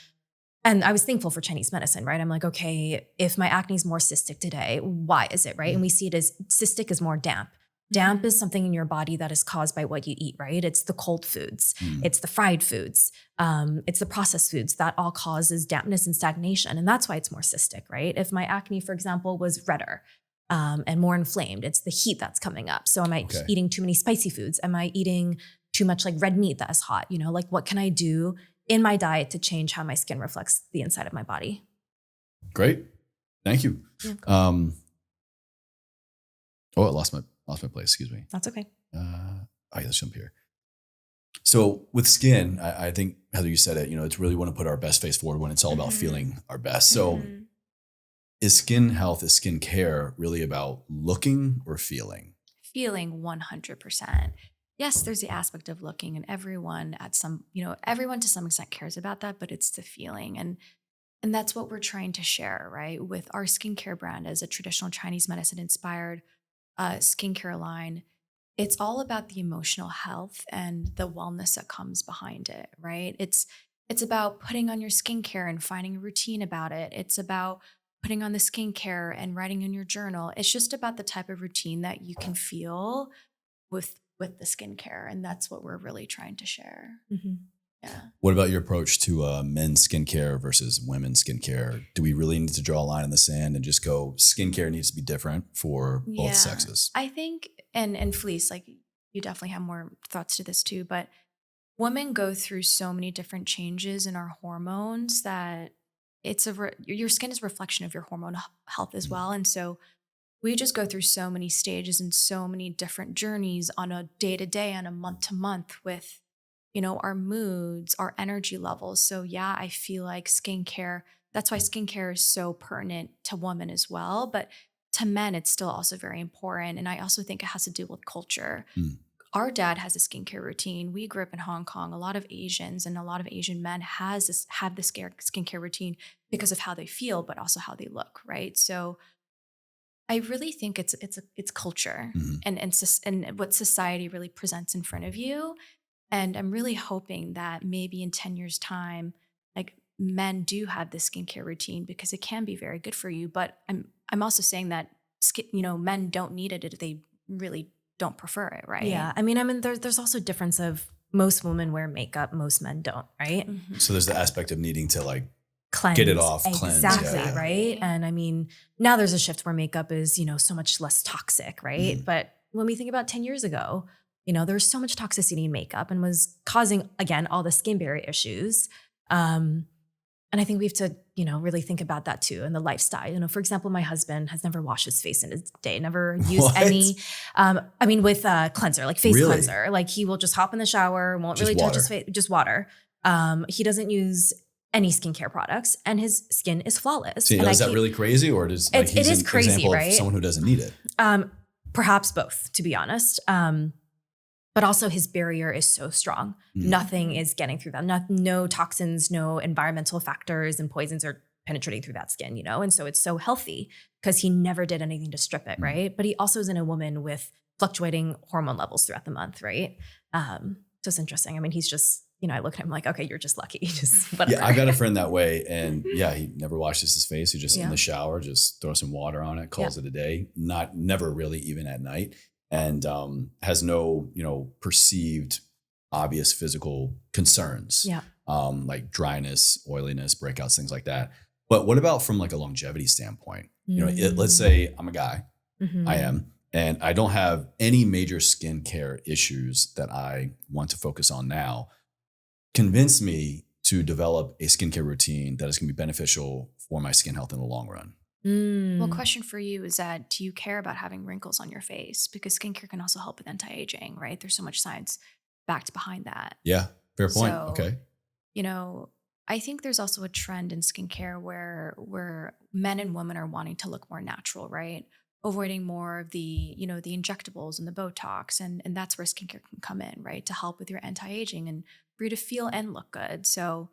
Speaker 3: And I was thankful for Chinese medicine, right? I'm like, okay, if my acne is more cystic today, why is it, right? And we see it as cystic is more damp. Damp is something in your body that is caused by what you eat, right? It's the cold foods, it's the fried foods, it's the processed foods that all causes dampness and stagnation. And that's why it's more cystic, right? If my acne, for example, was redder and more inflamed, it's the heat that's coming up. So am I eating too many spicy foods? Am I eating too much like red meat that is hot? Like what can I do in my diet to change how my skin reflects the inside of my body?
Speaker 2: Great. Thank you.
Speaker 3: Yeah,
Speaker 2: I lost my place. Excuse me.
Speaker 3: that's okay.
Speaker 2: Let's jump here. So with skin, I think, Heather, you said it, it's really want to put our best face forward when it's all about feeling our best. So is skin health, is skin care really about looking or feeling?
Speaker 4: Feeling 100%. Yes, there's the aspect of looking, and everyone to some extent cares about that, but it's the feeling. And that's what we're trying to share, right? With our skincare brand as a traditional Chinese medicine inspired skincare line, it's all about the emotional health and the wellness that comes behind it, right? It's about putting on your skincare and finding a routine about it. It's about putting on the skincare and writing in your journal. It's just about the type of routine that you can feel with the skincare. And that's what we're really trying to share. Yeah.
Speaker 2: What about your approach to men's skincare versus women's skincare? Do we really need to draw a line in the sand and just go, skincare needs to be different for both sexes?
Speaker 4: I think, and Felice, like you definitely have more thoughts to this too, but women go through so many different changes in our hormones that your skin is a reflection of your hormone health as well. And so we just go through so many stages and so many different journeys on a day-to-day, on a month-to-month with our moods, our energy levels. So yeah, I feel like skincare, that's why skincare is so pertinent to women as well. But to men, it's still also very important. And I also think it has to do with culture. Our dad has a skincare routine. We grew up in Hong Kong. A lot of Asians and a lot of Asian men have this skincare routine because of how they feel, but also how they look, right? So I really think it's culture and what society really presents in front of you. And I'm really hoping that maybe in 10 years' time, like men do have this skincare routine because it can be very good for you. But I'm also saying that men don't need it if they really don't prefer it, right?
Speaker 3: Yeah. I mean, there's also a difference of most women wear makeup, most men don't, right?
Speaker 2: So there's the aspect of needing to like
Speaker 3: cleanse.
Speaker 2: Get it off, cleanse.
Speaker 3: Exactly, right? And I mean, now there's a shift where makeup is, so much less toxic, right? But when we think about 10 years ago, there's so much toxicity in makeup and was causing, again, all the skin barrier issues. And I think we have to, really think about that too, and the lifestyle. For example, my husband has never washed his face in his day, never used
Speaker 2: What?
Speaker 3: any, with a cleanser, like face
Speaker 2: Really?
Speaker 3: cleanser. Like he will just hop in the shower, won't
Speaker 2: Just
Speaker 3: really touch his
Speaker 2: water.
Speaker 3: face, just water. He doesn't use any skincare products, and his skin is flawless.
Speaker 2: See,
Speaker 3: And
Speaker 2: is that really crazy, or does
Speaker 3: It
Speaker 2: he's
Speaker 3: is
Speaker 2: an
Speaker 3: crazy,
Speaker 2: example
Speaker 3: right?
Speaker 2: of someone who doesn't need it?
Speaker 3: Perhaps both, to be honest. But also his barrier is so strong.
Speaker 2: Mm.
Speaker 3: Nothing is getting through that. No toxins, no environmental factors and poisons are penetrating through that skin, And so it's so healthy because he never did anything to strip it, right? But he also is in a woman with fluctuating hormone levels throughout the month, right? So it's interesting. I mean, he's just, I look at him like, okay, you're just lucky. Just whatever.
Speaker 2: Yeah, I got a friend that way, and he never washes his face. He just in
Speaker 3: Yeah.
Speaker 2: the shower, just throws some water on it, calls it a day. Never really even at night, and has no perceived obvious physical concerns,
Speaker 3: Yeah.
Speaker 2: like dryness, oiliness, breakouts, things like that. But what about from like a longevity standpoint? Let's say I'm a guy,
Speaker 3: Mhm.
Speaker 2: I am, and I don't have any major skincare issues that I want to focus on now. Convince me to develop a skincare routine that is going to be beneficial for my skin health in the long run.
Speaker 4: Well, question for you is that, do you care about having wrinkles on your face? Because skincare can also help with anti-aging, right? There's so much science backed behind that.
Speaker 2: Yeah, fair point.
Speaker 4: So,
Speaker 2: Okay.
Speaker 4: I think there's also a trend in skincare where men and women are wanting to look more natural, right? Avoiding more of the, the injectables and the Botox. And that's where skincare can come in, right? To help with your anti-aging and for you to feel and look good. So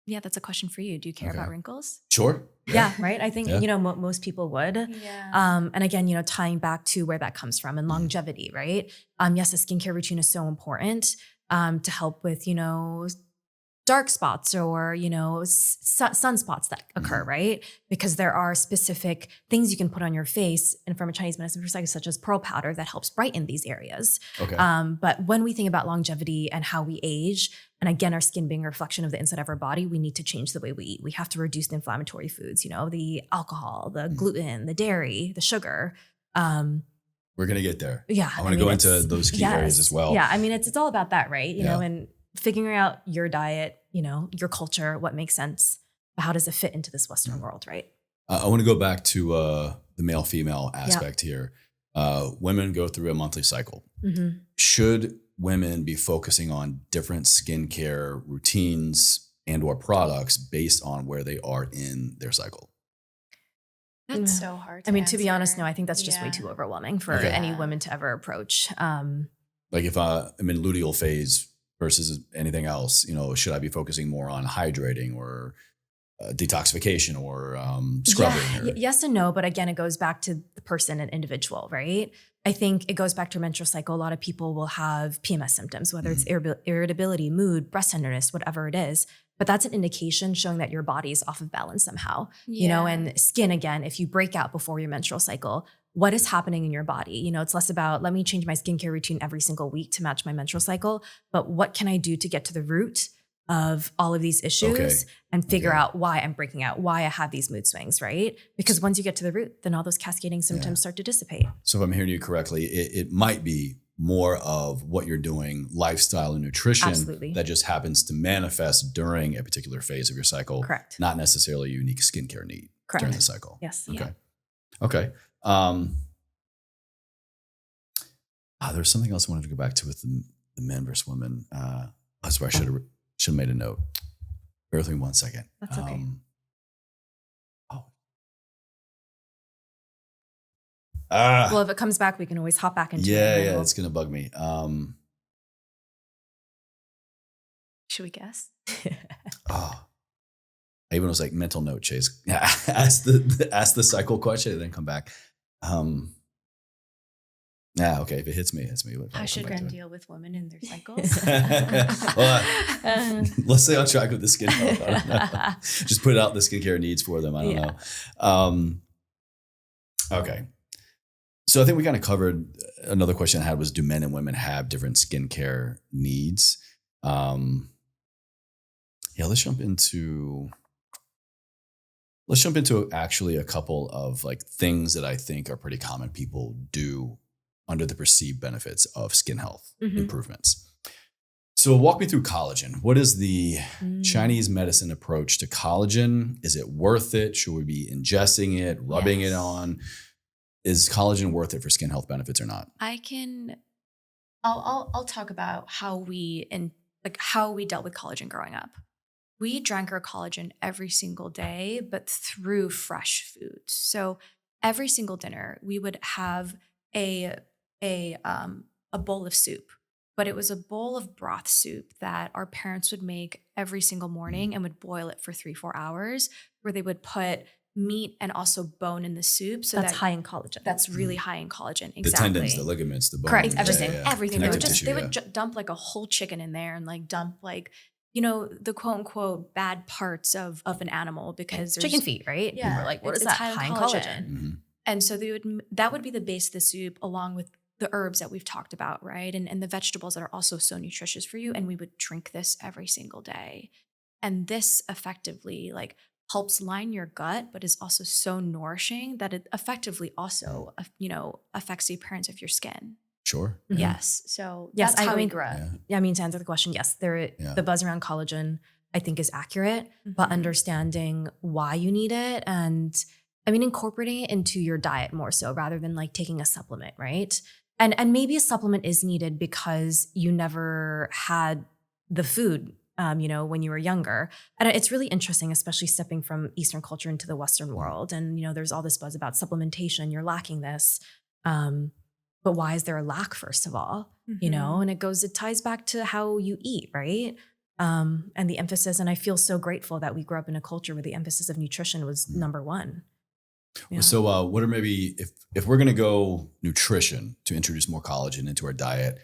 Speaker 4: yeah, that's a question for you. Do you care
Speaker 2: Okay.
Speaker 4: about wrinkles?
Speaker 2: Sure.
Speaker 3: Yeah, right. I think,
Speaker 2: Yeah.
Speaker 3: most people would.
Speaker 4: Yeah.
Speaker 3: And again, tying back to where that comes from and longevity, right? Yes, a skincare routine is so important to help with, dark spots or, sunspots that occur, right? Because there are specific things you can put on your face, and from a Chinese medicine perspective, such as pearl powder that helps brighten these areas.
Speaker 2: Okay.
Speaker 3: But when we think about longevity and how we age, and again, our skin being a reflection of the inside of our body, we need to change the way we eat. We have to reduce the inflammatory foods, the alcohol, the gluten, the dairy, the sugar.
Speaker 2: We're going to get there.
Speaker 3: Yeah.
Speaker 2: I want to go into those key areas as well.
Speaker 3: Yeah. I mean, it's all about that, right?
Speaker 2: Yeah.
Speaker 3: And figuring out your diet, your culture, what makes sense, but how does it fit into this Western world, right?
Speaker 2: I want to go back to the male-female aspect here. Women go through a monthly cycle.
Speaker 3: Mm-hmm.
Speaker 2: Should women be focusing on different skincare routines and or products based on where they are in their cycle?
Speaker 4: That's so hard.
Speaker 3: I mean, to be honest, no, I think that's just way
Speaker 4: Yeah.
Speaker 3: too overwhelming for
Speaker 2: Okay.
Speaker 3: any women to ever approach.
Speaker 2: Like if I'm in luteal phase versus anything else, should I be focusing more on hydrating or detoxification or scrubbing?
Speaker 3: Yeah,
Speaker 2: Or,
Speaker 3: yes and no, but again, it goes back to the person and individual, right? I think it goes back to menstrual cycle. A lot of people will have PMS symptoms, whether it's irritability, mood, breast tenderness, whatever it is. But that's an indication showing that your body is off of balance somehow, and skin, again, if you break out before your menstrual cycle, what is happening in your body? It's less about, let me change my skincare routine every single week to match my menstrual cycle, but what can I do to get to the root of all of these issues and figure out why I'm breaking out, why I have these mood swings, right? Because once you get to the root, then all those cascading symptoms start to dissipate.
Speaker 2: So if I'm hearing you correctly, it might be more of what you're doing, lifestyle and nutrition,
Speaker 3: Absolutely.
Speaker 2: that just happens to manifest during a particular phase of your cycle.
Speaker 3: Correct.
Speaker 2: Not necessarily a unique skincare need
Speaker 3: Correct.
Speaker 2: during the cycle.
Speaker 3: Yes.
Speaker 2: Okay.
Speaker 3: Yeah.
Speaker 2: Okay. There's something else I wanted to go back to with the men versus women. That's where I should have made a note. Bear with me 1 second.
Speaker 3: That's okay. Well, if it comes back, we can always hop back into it.
Speaker 2: Yeah, it's gonna bug me.
Speaker 4: Should we guess?
Speaker 2: I even was like mental note chase. ask the cycle question and then come back. Okay. If it hits me, it hits me.
Speaker 4: How should men deal with women in their cycles?
Speaker 2: Well, let's stay on track with the skin health. I don't know. Just put out the skincare needs for them. I don't know. Okay. So I think we kind of covered another question I had was, do men and women have different skincare needs? Let's jump into actually a couple of like things that I think are pretty common people do under the perceived benefits of skin health
Speaker 3: Mhm.
Speaker 2: improvements. So walk me through collagen. What is the Chinese medicine approach to collagen? Is it worth it? Should we be ingesting it, rubbing it
Speaker 4: Yes.
Speaker 2: on? Is collagen worth it for skin health benefits or not?
Speaker 4: I'll talk about how we dealt with collagen growing up. We drank our collagen every single day, but through fresh foods. So every single dinner, we would have a bowl of soup, but it was a bowl of broth soup that our parents would make every single morning and would boil it for 3-4 hours, where they would put meat and also bone in the soup. So
Speaker 3: That's high in collagen.
Speaker 4: That's really high in collagen. Exactly.
Speaker 2: The tendons, the ligaments, the bones.
Speaker 3: Correct, everything.
Speaker 4: Everything. They
Speaker 2: Connective
Speaker 4: would just
Speaker 2: tissue,
Speaker 4: they would dump like a whole chicken in there and like dump like, the quote unquote bad parts of an animal because there's
Speaker 3: Chicken feet, right?
Speaker 4: Yeah.
Speaker 3: People are like, what is
Speaker 4: It's
Speaker 3: that?
Speaker 4: high in
Speaker 3: High in
Speaker 4: collagen.
Speaker 3: collagen.
Speaker 2: Mhm.
Speaker 4: And so that would be the base of the soup along with the herbs that we've talked about, right? And the vegetables that are also so nutritious for you. And we would drink this every single day. And this effectively like helps line your gut, but is also so nourishing that it effectively also, affects the appearance of your skin.
Speaker 2: Sure.
Speaker 3: Mhm.
Speaker 4: Yes. So
Speaker 3: Yes,
Speaker 4: that's how
Speaker 3: I
Speaker 4: we
Speaker 3: mean-
Speaker 4: grew up.
Speaker 2: Yeah.
Speaker 3: Yeah, I mean, to answer the question, yes,
Speaker 2: Yeah.
Speaker 3: the buzz around collagen, I think, is accurate, but
Speaker 4: Mhm.
Speaker 3: understanding why you need it and, I mean, incorporating it into your diet more so rather than like taking a supplement, right? And maybe a supplement is needed because you never had the food, when you were younger. And it's really interesting, especially stepping from Eastern culture into the Western world. And, there's all this buzz about supplementation. You're lacking this. But why is there a lack, first of all?
Speaker 4: Mhm.
Speaker 3: And it ties back to how you eat, right? And the emphasis. And I feel so grateful that we grew up in a culture where the emphasis of nutrition was number one. Yeah.
Speaker 2: So what are maybe, if we're going to go nutrition to introduce more collagen into our diet,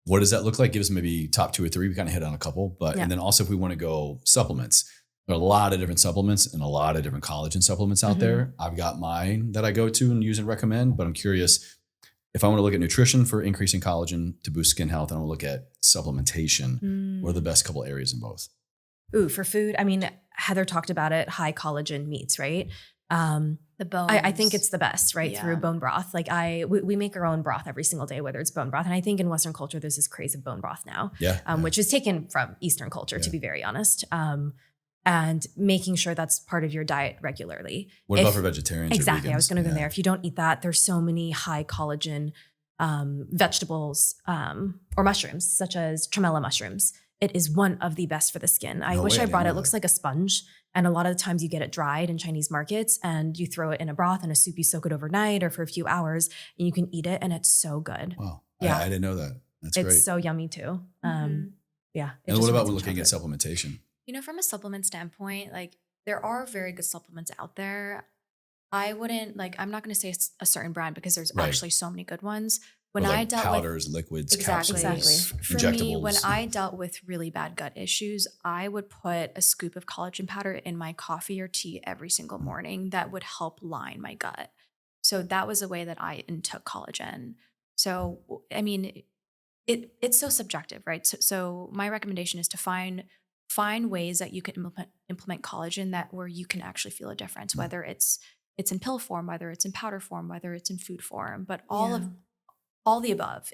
Speaker 2: what does that look like? Give us maybe top 2 or 3. We kind of hit on a couple, but,
Speaker 3: Yeah.
Speaker 2: and then also if we want to go supplements, there are a lot of different supplements and a lot of different collagen supplements out
Speaker 3: Mhm.
Speaker 2: there. I've got mine that I go to and use and recommend, but I'm curious if I want to look at nutrition for increasing collagen to boost skin health, and I want to look at supplementation. What are the best couple areas in both?
Speaker 3: Ooh, for food, I mean, Heather talked about it, high collagen meats, right?
Speaker 4: The bones.
Speaker 3: I think it's the best, right?
Speaker 4: Yeah.
Speaker 3: Through bone broth. Like we make our own broth every single day, whether it's bone broth. And I think in Western culture, there's this craze of bone broth now,
Speaker 2: Yeah.
Speaker 3: which is taken from Eastern culture, to
Speaker 2: Yeah.
Speaker 3: be very honest. And making sure that's part of your diet regularly.
Speaker 2: What about for vegetarians? or
Speaker 3: Exactly. I was
Speaker 2: vegans?
Speaker 3: going to go
Speaker 2: Yeah.
Speaker 3: there. If you don't eat that, there's so many high collagen vegetables or mushrooms, such as tremella mushrooms. It is one of the best for the skin. I
Speaker 2: No
Speaker 3: wish
Speaker 2: way, I
Speaker 3: I
Speaker 2: didn't
Speaker 3: brought it.
Speaker 2: know
Speaker 3: It looks
Speaker 2: that.
Speaker 3: like a sponge. And a lot of the times you get it dried in Chinese markets and you throw it in a broth and a soup, you soak it overnight or for a few hours and you can eat it. And it's so good.
Speaker 2: Wow.
Speaker 3: Yeah.
Speaker 2: I didn't know that. That's
Speaker 3: It's
Speaker 2: great.
Speaker 3: so yummy too.
Speaker 4: Mhm.
Speaker 3: Yeah. it
Speaker 2: And
Speaker 3: just
Speaker 2: what about
Speaker 3: reminds
Speaker 2: when
Speaker 3: me of
Speaker 2: looking at
Speaker 3: childhood.
Speaker 2: supplementation?
Speaker 4: From a supplement standpoint, like there are very good supplements out there. I wouldn't I'm not going to say a certain brand because there's
Speaker 2: Right.
Speaker 4: actually so many good ones. When
Speaker 2: Or
Speaker 4: I
Speaker 2: like
Speaker 4: dealt
Speaker 2: powders, liquids,
Speaker 4: Exactly.
Speaker 2: capsules,
Speaker 3: Exactly.
Speaker 4: For
Speaker 2: injectables.
Speaker 4: me, when I dealt with really bad gut issues, I would put a scoop of collagen powder in my coffee or tea every single morning that would help line my gut. So that was a way that I intook collagen. So, I mean, it's so subjective, right? So my recommendation is to find ways that you can implement collagen where you can actually feel a difference, whether it's in pill form, whether it's in powder form, whether it's in food form, but all the above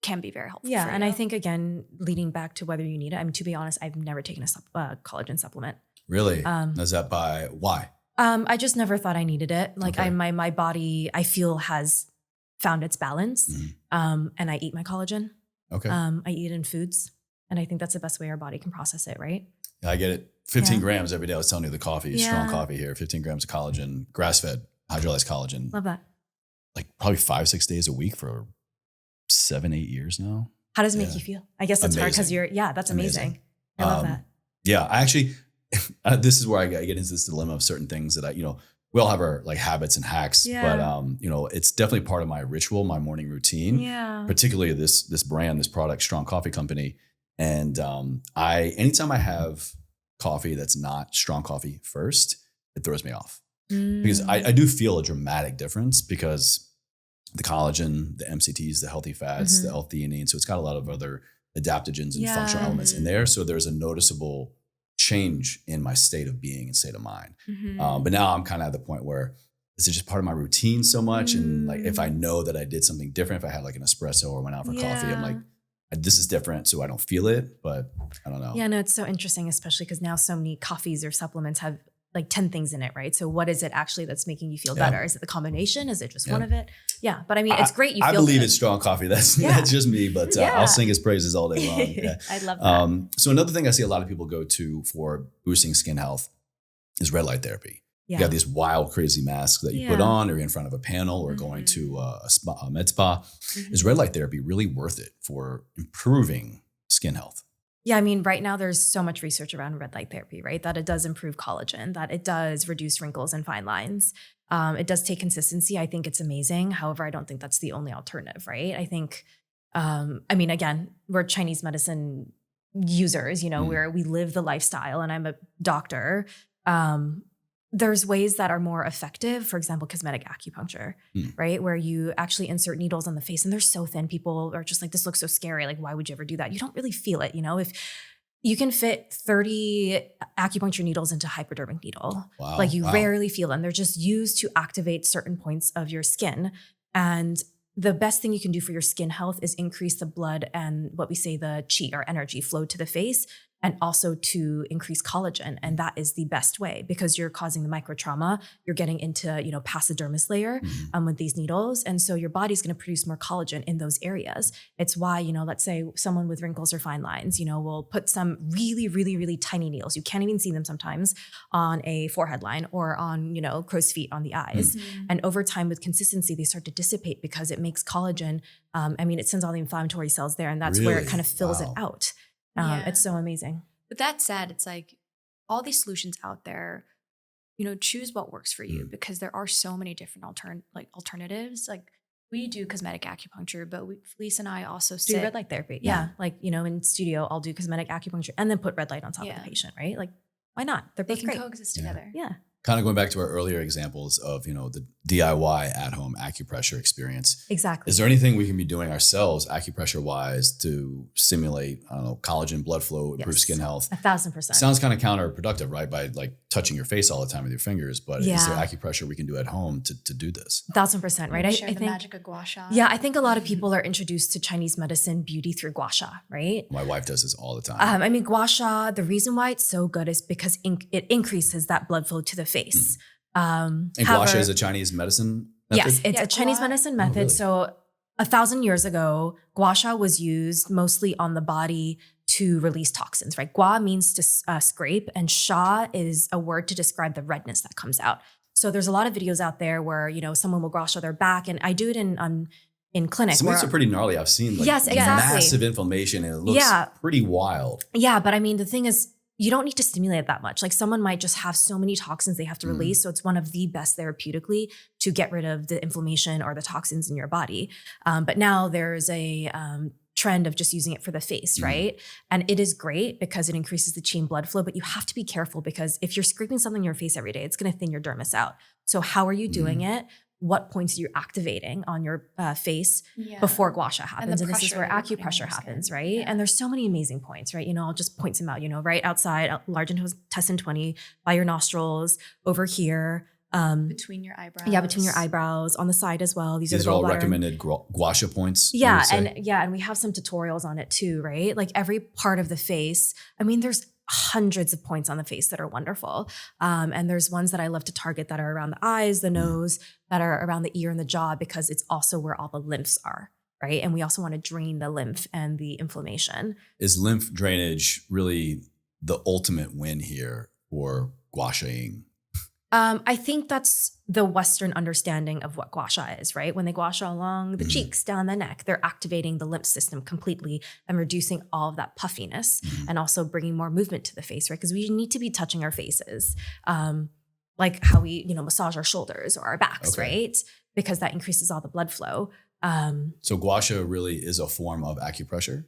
Speaker 4: can be very helpful.
Speaker 3: Yeah.
Speaker 4: for
Speaker 3: And
Speaker 4: you.
Speaker 3: I think, again, leading back to whether you need it, I mean, to be honest, I've never taken a collagen supplement.
Speaker 2: Really?
Speaker 3: Um,
Speaker 2: Is that by why?
Speaker 3: I just never thought I needed it. Like
Speaker 2: Okay.
Speaker 3: my body, I feel, has found its balance.
Speaker 2: Mhm.
Speaker 3: And I eat my collagen.
Speaker 2: Okay.
Speaker 3: I eat it in foods. And I think that's the best way our body can process it, right?
Speaker 2: I get it. 15
Speaker 3: Yeah.
Speaker 2: grams every day. I was telling you the coffee, strong
Speaker 3: Yeah.
Speaker 2: coffee here, 15 grams of collagen, grass-fed, hydrolyzed collagen,
Speaker 3: Love that.
Speaker 2: like probably 5-6 days a week for 7-8 years now.
Speaker 3: How does it make
Speaker 2: Yeah.
Speaker 3: you feel? I guess it's hard because
Speaker 2: Amazing.
Speaker 3: that's amazing. I love that.
Speaker 2: Yeah, I actually, this is where I get into this dilemma of certain things that we all have our like habits and hacks,
Speaker 3: Yeah.
Speaker 2: but it's definitely part of my ritual, my morning routine,
Speaker 3: Yeah.
Speaker 2: particularly this brand, this product, Strong Coffee Company. And anytime I have coffee that's not strong coffee first, it throws me off because I do feel a dramatic difference because the collagen, the MCTs, the healthy fats,
Speaker 3: Mhm.
Speaker 2: the L-theanine. So it's got a lot of other adaptogens and functional
Speaker 3: Yeah.
Speaker 2: elements in there. So there's a noticeable change in my state of being and state of mind.
Speaker 4: Mhm.
Speaker 2: But now I'm kind of at the point where is it just part of my routine so much? And like, if I know that I did something different, if I had like an espresso or went out for coffee, I'm like, this is different. So I don't feel it, but I don't know.
Speaker 3: Yeah, no, it's so interesting, especially because now so many coffees or supplements have like 10 things in it, right? So what is it actually that's making you feel better? Is it the combination? Is it just one of it? Yeah, but I mean, it's great.
Speaker 2: I believe it's strong coffee. That's just me, but I'll sing his praises all day long. Yeah.
Speaker 3: I love that.
Speaker 2: So another thing I see a lot of people go to for boosting skin health is red light therapy.
Speaker 3: Yeah.
Speaker 2: You have these wild, crazy masks that you put on, or you're in front of a panel, or going to a med spa. Is red light therapy really worth it for improving skin health?
Speaker 3: Yeah, I mean, right now there's so much research around red light therapy, right? That it does improve collagen, that it does reduce wrinkles and fine lines. It does take consistency. I think it's amazing. However, I don't think that's the only alternative, right? I think, I mean, again, we're Chinese medicine users, where we live the lifestyle, and I'm a doctor. There's ways that are more effective. For example, cosmetic acupuncture, right? Where you actually insert needles on the face and they're so thin. People are just like, this looks so scary. Like, why would you ever do that? You don't really feel it. If you can fit 30 acupuncture needles into a hypodermic needle, like you rarely feel them. They're just used to activate certain points of your skin. And the best thing you can do for your skin health is increase the blood and what we say the qi or energy flow to the face, and also to increase collagen. And that is the best way, because you're causing the micro trauma. You're getting into, past the dermis layer with these needles. And so your body's going to produce more collagen in those areas. It's why, let's say someone with wrinkles or fine lines, will put some really, really, really tiny needles. You can't even see them sometimes on a forehead line or on, crow's feet on the eyes. And over time with consistency, they start to dissipate because it makes collagen. It sends all the inflammatory cells there, and that's where it kind of fills it out. It's so amazing.
Speaker 4: But that said, it's like all these solutions out there, choose what works for you, because there are so many different alternatives. Like we do cosmetic acupuncture, but Felice and I also
Speaker 3: do red light therapy. Yeah. Like, in studio, I'll do cosmetic acupuncture and then put red light on top of the patient, right? Like, why not? They
Speaker 4: can
Speaker 3: great.
Speaker 4: coexist together.
Speaker 3: Yeah.
Speaker 2: Kind of going back to our earlier examples of, the DIY at-home acupressure experience.
Speaker 3: Exactly.
Speaker 2: Is there anything we can be doing ourselves acupressure-wise to stimulate, collagen, blood flow, improve skin health?
Speaker 3: 1,000%.
Speaker 2: Sounds kind of counterproductive, right? By like touching your face all the time with your fingers. But is there acupressure we can do at home to do this?
Speaker 3: 1,000%, right? I
Speaker 4: the
Speaker 3: think
Speaker 4: magic of gua sha.
Speaker 3: Yeah, I think a lot of people are introduced to Chinese medicine beauty through gua sha, right?
Speaker 2: My wife does this all the time.
Speaker 3: Gua sha, the reason why it's so good is because it increases that blood flow to the face.
Speaker 2: And gua sha is a Chinese medicine method?
Speaker 3: Yes, it's a Chinese medicine method.
Speaker 2: Really?
Speaker 3: So 1,000 years ago, gua sha was used mostly on the body to release toxins, right? Gua means to scrape, and sha is a word to describe the redness that comes out. So there's a lot of videos out there where, someone will gua sha their back, and I do it in clinic.
Speaker 2: Some of these are pretty gnarly. I've seen massive inflammation, and it looks pretty wild.
Speaker 3: Yeah, but the thing is, you don't need to stimulate it that much. Like someone might just have so many toxins they have to release. So it's one of the best therapeutically to get rid of the inflammation or the toxins in your body. But now there's a trend of just using it for the face, right? And it is great because it increases the qi and blood flow, but you have to be careful, because if you're scraping something in your face every day, it's going to thin your dermis out. So how are you doing it? What points are you activating on your face before gua sha happens? And this is where acupressure happens, right? Yeah. And there's so many amazing points, right? I'll just point some out, right outside, large intestine 20, by your nostrils, over here.
Speaker 4: Between your eyebrows.
Speaker 3: Yeah, between your eyebrows, on the side as well. These are
Speaker 2: all recommended gua sha points.
Speaker 3: Yeah, and we have some tutorials on it too, right? Like every part of the face. There's hundreds of points on the face that are wonderful. And there's ones that I love to target that are around the eyes, the nose, that are around the ear and the jaw, because it's also where all the lymphs are, right? And we also want to drain the lymph and the inflammation.
Speaker 2: Is lymph drainage really the ultimate win here for gua sha-ing?
Speaker 3: I think that's the Western understanding of what gua sha is, right? When they gua sha along the cheeks, down the neck, they're activating the lymph system completely and reducing all of that puffiness, and also bringing more movement to the face, right? Because we need to be touching our faces, like how we, massage our shoulders or our backs, right? Because that increases all the blood flow.
Speaker 2: So gua sha really is a form of acupressure?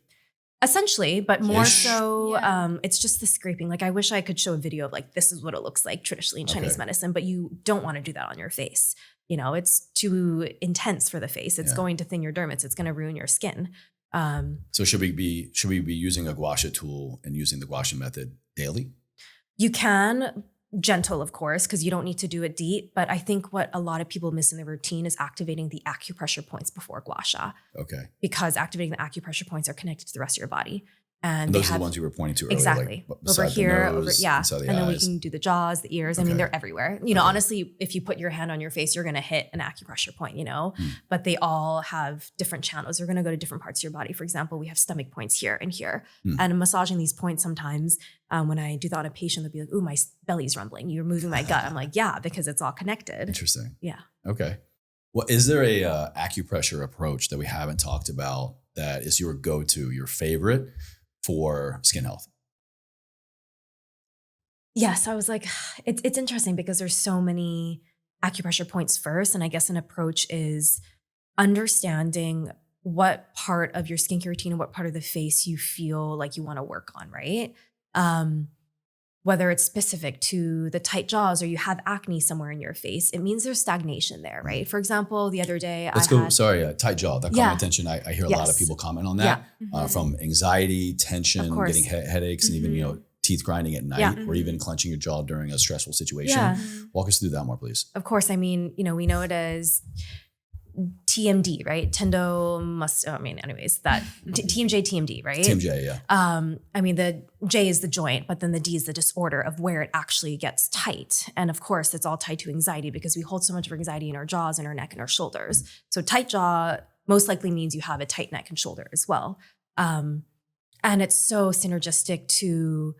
Speaker 3: Essentially, but more so, it's just the scraping. Like I wish I could show a video of like, this is what it looks like traditionally in Chinese medicine, but you don't want to do that on your face. It's too intense for the face. It's going to thin your dermis. It's going to ruin your skin.
Speaker 2: So should we be using a gua sha tool and using the gua sha method daily?
Speaker 3: You can, gentle, of course, because you don't need to do it deep. But I think what a lot of people miss in the routine is activating the acupressure points before gua sha,
Speaker 2: Okay.
Speaker 3: because activating the acupressure points are connected to the rest of your body.
Speaker 2: And those are the ones you were pointing to earlier.
Speaker 3: Exactly.
Speaker 2: Like
Speaker 3: Over here, inside
Speaker 2: the
Speaker 3: and then we
Speaker 2: eyes.
Speaker 3: can do the jaws, the ears. I mean, they're everywhere. You know, honestly, if you put your hand on your face, you're going to hit an acupressure point, you know, but they all have different channels. They're going to go to different parts of your body. For example, we have stomach points here and here. And massaging these points sometimes, when I do that on a patient, they'll be like, ooh, my belly's rumbling. You're moving my gut. I'm like, yeah, because it's all connected.
Speaker 2: Interesting.
Speaker 3: Yeah.
Speaker 2: Okay. Well, is there a acupressure approach that we haven't talked about that is your go-to, your favorite for skin health?
Speaker 3: Yes, I was like, it's interesting because there's so many acupressure points first. And I guess an approach is understanding what part of your skincare routine and what part of the face you feel like you want to work on, right? Whether it's specific to the tight jaws or you have acne somewhere in your face, it means there's stagnation there, right? For example, the other day
Speaker 2: tight jaw. That caught my attention. I hear a lot of people comment on that from anxiety, tension, getting headaches, and even, you know, teeth grinding at night or even clenching your jaw during a stressful situation. Walk us through that more, please.
Speaker 3: Of course. I mean, you know, we know it as TMD, right? TMJ, TMD, right?
Speaker 2: TMJ, yeah.
Speaker 3: I mean, the J is the joint, but then the D is the disorder of where it actually gets tight. And of course, it's all tied to anxiety because we hold so much of anxiety in our jaws and our neck and our shoulders. So tight jaw most likely means you have a tight neck and shoulder as well. And it's so synergistic to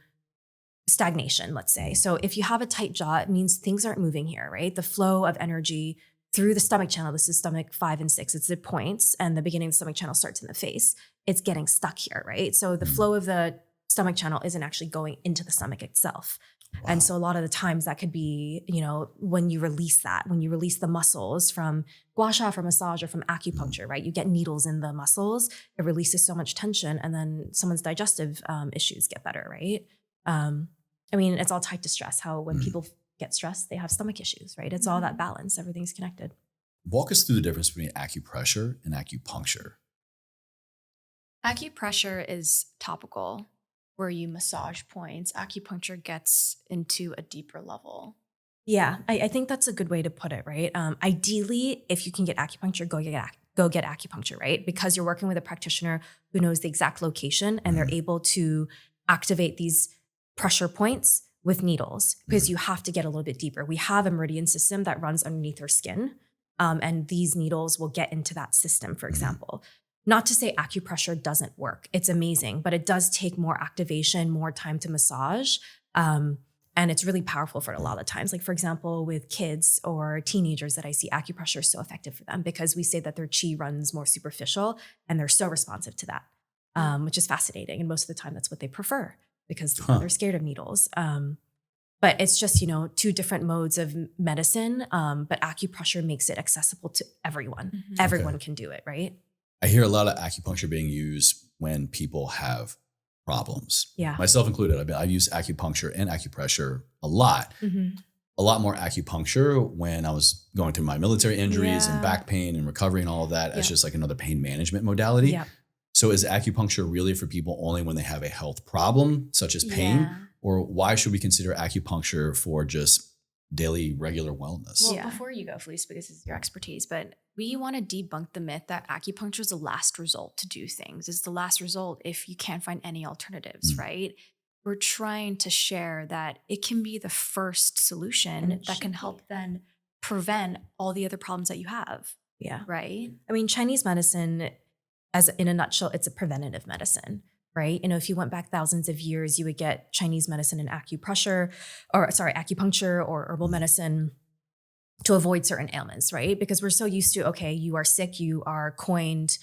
Speaker 3: stagnation, let's say. So if you have a tight jaw, it means things aren't moving here, right? The flow of energy through the stomach channel, this is stomach 5 and 6, it's the points, and the beginning of the stomach channel starts in the face. It's getting stuck here, right? So the flow of the stomach channel isn't actually going into the stomach itself. Wow. And so a lot of the times that could be, you know, when you release the muscles from gua sha, from massage, or from acupuncture, right? You get needles in the muscles, it releases so much tension, and then someone's digestive issues get better, right? I mean, it's all tied to stress, how when people get stressed, they have stomach issues, right? It's all that balance. Everything's connected.
Speaker 2: Walk us through the difference between acupressure and acupuncture.
Speaker 4: Acupressure is topical, where you massage points. Acupuncture gets into a deeper level.
Speaker 3: Yeah, I think that's a good way to put it, right? Ideally, if you can get acupuncture, go get acupuncture, right? Because you're working with a practitioner who knows the exact location and they're able to activate these pressure points with needles, because you have to get a little bit deeper. We have a meridian system that runs underneath our skin, and these needles will get into that system, for example. Not to say acupressure doesn't work. It's amazing, but it does take more activation, more time to massage. And it's really powerful for a lot of times. Like, for example, with kids or teenagers that I see, acupressure is so effective for them because we say that their chi runs more superficial and they're so responsive to that, which is fascinating. And most of the time that's what they prefer, because they're scared of needles. But it's just, you know, two different modes of medicine. But acupressure makes it accessible to everyone. Everyone can do it, right?
Speaker 2: I hear a lot of acupuncture being used when people have problems.
Speaker 3: Yeah.
Speaker 2: Myself included. I've used acupuncture and acupressure a lot. A lot more acupuncture when I was going through my military injuries and back pain and recovery and all of that. It's just like another pain management modality.
Speaker 3: Yeah.
Speaker 2: So is acupuncture really for people only when they have a health problem, such as pain?
Speaker 4: Yeah.
Speaker 2: Or why should we consider acupuncture for just daily, regular wellness?
Speaker 4: Well, before you go, Felice, because it's your expertise, but we want to debunk the myth that acupuncture is the last result to do things. It's the last result if you can't find any alternatives, right? We're trying to share that it can be the first solution that can help then prevent all the other problems that you have.
Speaker 3: Yeah.
Speaker 4: Right?
Speaker 3: I mean, Chinese medicine, as in a nutshell, it's a preventative medicine, right? You know, if you went back thousands of years, you would get Chinese medicine and acupuncture or herbal medicine to avoid certain ailments, right? Because we're so used to, okay, you are sick, you are coined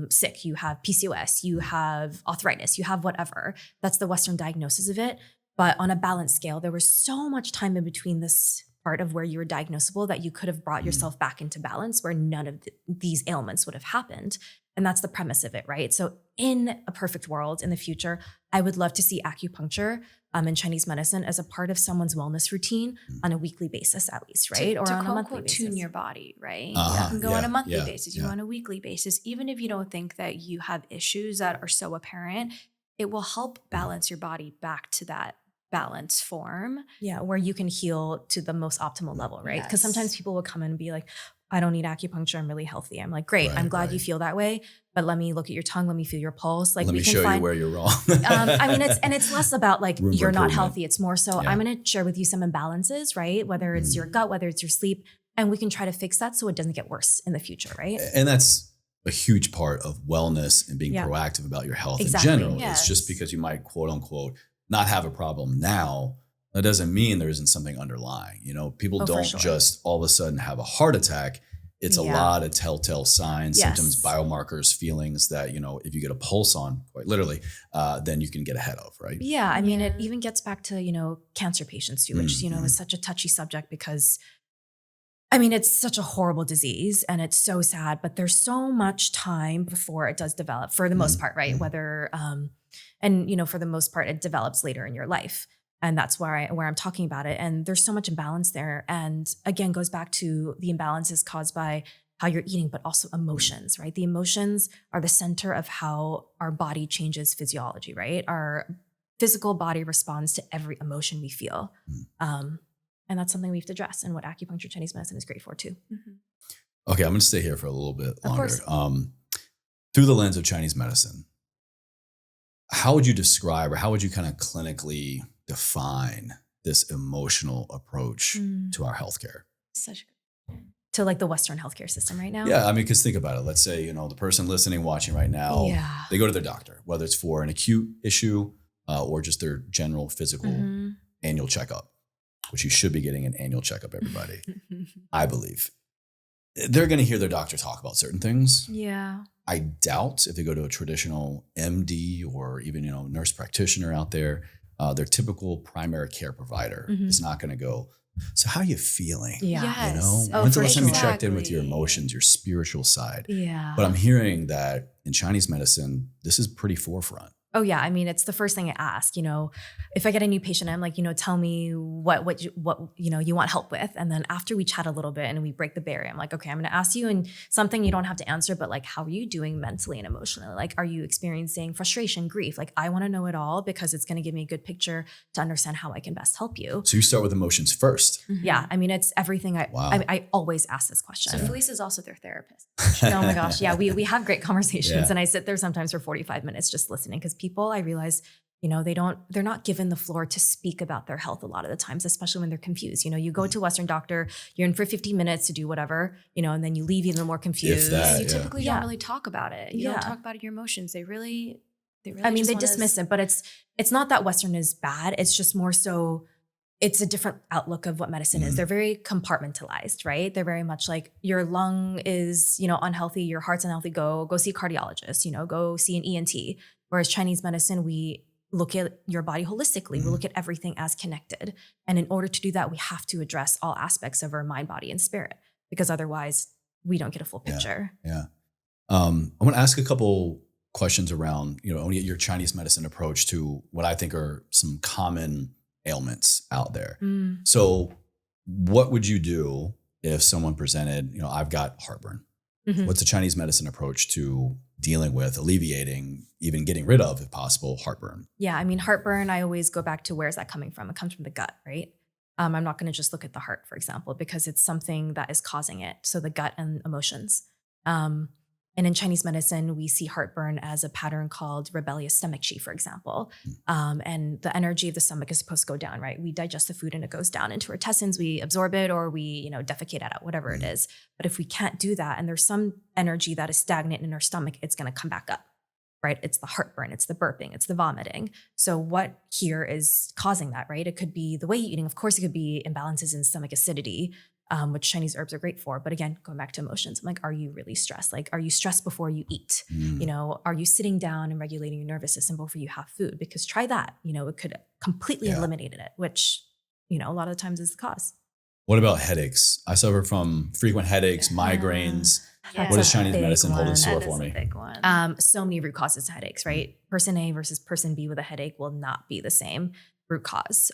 Speaker 3: sick, you have PCOS, you have arthritis, you have whatever. That's the Western diagnosis of it. But on a balanced scale, there was so much time in between this part of where you were diagnosable that you could have brought yourself back into balance where none of these ailments would have happened. And that's the premise of it, right? So in a perfect world in the future, I would love to see acupuncture and Chinese medicine as a part of someone's wellness routine on a weekly basis, at least, right?
Speaker 4: Or on a monthly basis. Tune your body, right? You can go on a monthly basis, you go on a weekly basis. Even if you don't think that you have issues that are so apparent, it will help balance your body back to that balance form.
Speaker 3: Yeah, where you can heal to the most optimal level, right? Because sometimes people will come in and be like, I don't need acupuncture. I'm really healthy. I'm like, great.
Speaker 2: Right,
Speaker 3: I'm glad you
Speaker 2: right.
Speaker 3: feel that way. But let me look at your tongue. Let me feel your pulse. Like
Speaker 2: Let
Speaker 3: we
Speaker 2: me
Speaker 3: can
Speaker 2: show
Speaker 3: find,
Speaker 2: you where you're wrong.
Speaker 3: I mean, it's less about like
Speaker 2: Room for
Speaker 3: you're not
Speaker 2: improvement.
Speaker 3: healthy. It's more so
Speaker 2: Yeah.
Speaker 3: I'm going to share with you some imbalances, right? Whether it's your gut, whether it's your sleep, and we can try to fix that so it doesn't get worse in the future, right?
Speaker 2: And that's a huge part of wellness and being
Speaker 3: Yeah.
Speaker 2: proactive about your health
Speaker 3: Exactly.
Speaker 2: in general.
Speaker 4: Yes.
Speaker 2: It's just because you might quote unquote not have a problem now, that doesn't mean there isn't something underlying. You know, people
Speaker 3: Oh, for
Speaker 2: don't
Speaker 3: sure.
Speaker 2: just all of a sudden have a heart attack. It's a
Speaker 3: Yeah.
Speaker 2: lot of telltale signs,
Speaker 3: Yes.
Speaker 2: symptoms, biomarkers, feelings that, you know, if you get a pulse on, quite literally, then you can get ahead of, right?
Speaker 3: Yeah, I mean, it
Speaker 4: Yeah.
Speaker 3: even gets back to, cancer patients too, which, is such a touchy subject because, I mean, it's such a horrible disease and it's so sad, but there's so much time before it does develop for the most part, right? Whether, for the most part, it develops later in your life. And that's where I'm talking about it. And there's so much imbalance there. And again, goes back to the imbalances caused by how you're eating, but also emotions, right? The emotions are the center of how our body changes physiology, right? Our physical body responds to every emotion we feel. And that's something we have to address and what acupuncture Chinese medicine is great for too.
Speaker 2: Okay, I'm going to stay here for a little bit
Speaker 3: Of
Speaker 2: longer.
Speaker 3: course.
Speaker 2: Through the lens of Chinese medicine, how would you describe or how would you kind of clinically define this emotional approach to our healthcare?
Speaker 4: Such
Speaker 3: To like the Western healthcare system right now.
Speaker 2: Yeah, I mean, because think about it. Let's say, the person listening, watching right now,
Speaker 3: Yeah.
Speaker 2: they go to their doctor, whether it's for an acute issue or just their general physical annual checkup, which you should be getting an annual checkup, everybody, I believe. They're going to hear their doctor talk about certain things.
Speaker 3: Yeah.
Speaker 2: I doubt if they go to a traditional MD or even, nurse practitioner out there, their typical primary care provider is not going to go, so how are you feeling?
Speaker 3: Yeah.
Speaker 4: Yes.
Speaker 2: When's the
Speaker 3: for
Speaker 2: last time you
Speaker 3: sure.
Speaker 2: checked in with your
Speaker 4: Exactly.
Speaker 2: emotions, your spiritual side?
Speaker 3: Yeah.
Speaker 2: But I'm hearing that in Chinese medicine, this is pretty forefront.
Speaker 3: Oh yeah. I mean, it's the first thing I ask, if I get a new patient, I'm like, tell me what you want help with. And then after we chat a little bit and we break the barrier, I'm like, okay, I'm going to ask you and something you don't have to answer, but like, how are you doing mentally and emotionally? Like, are you experiencing frustration, grief? Like, I want to know it all because it's going to give me a good picture to understand how I can best help you.
Speaker 2: So you start with emotions first.
Speaker 3: Yeah. I mean, it's everything.
Speaker 2: Wow.
Speaker 3: I always ask this question.
Speaker 4: So Felice is also their therapist.
Speaker 3: Oh my gosh. Yeah. We have great conversations
Speaker 2: Yeah.
Speaker 3: and I sit there sometimes for 45 minutes just listening because people, I realize, they're not given the floor to speak about their health a lot of the times, especially when they're confused. You go to a Western doctor, you're in for 15 minutes to do whatever, and then you leave even more confused.
Speaker 2: that.
Speaker 4: You
Speaker 2: Yeah.
Speaker 4: typically don't really talk about it. You
Speaker 3: Yeah.
Speaker 4: don't talk about your emotions. They really
Speaker 3: I mean,
Speaker 4: just
Speaker 3: they
Speaker 4: want us-
Speaker 3: dismiss it, but it's not that Western is bad. It's just more so it's a different outlook of what medicine is. They're very compartmentalized, right? They're very much like your lung is, unhealthy, your heart's unhealthy, go see a cardiologist, go see an ENT. Whereas Chinese medicine, we look at your body holistically. We look at everything as connected. And in order to do that, we have to address all aspects of our mind, body, and spirit, because otherwise we don't get a full picture.
Speaker 2: Yeah. I want to ask a couple questions around, your Chinese medicine approach to what I think are some common ailments out there. So what would you do if someone presented, I've got heartburn? What's the Chinese medicine approach to dealing with, alleviating, even getting rid of, if possible, heartburn?
Speaker 3: Yeah, I mean, heartburn, I always go back to where's that coming from? It comes from the gut, right? I'm not going to just look at the heart, for example, because it's something that is causing it. So the gut and emotions. And in Chinese medicine, we see heartburn as a pattern called rebellious stomach qi, for example. And the energy of the stomach is supposed to go down, right? We digest the food and it goes down into our intestines. We absorb it or we, defecate it out, whatever it is. But if we can't do that and there's some energy that is stagnant in our stomach, it's going to come back up, right? It's the heartburn, it's the burping, it's the vomiting. So what here is causing that, right? It could be the way you're eating. Of course, it could be imbalances in stomach acidity, which Chinese herbs are great for. But again, going back to emotions, I'm like, are you really stressed? Like, are you stressed before you eat? Are you sitting down and regulating your nervous system before you have food? Because try that, it could completely eliminate it, which, a lot of the times is the cause.
Speaker 2: What about headaches? I suffer from frequent headaches, migraines.
Speaker 4: Yeah.
Speaker 2: What does
Speaker 3: That's a
Speaker 2: Chinese
Speaker 3: big
Speaker 2: medicine hold in
Speaker 3: one.
Speaker 2: store
Speaker 4: That
Speaker 2: for
Speaker 4: is
Speaker 2: me?
Speaker 4: a big one.
Speaker 3: So many root causes to headaches, right? Person A versus person B with a headache will not be the same root cause.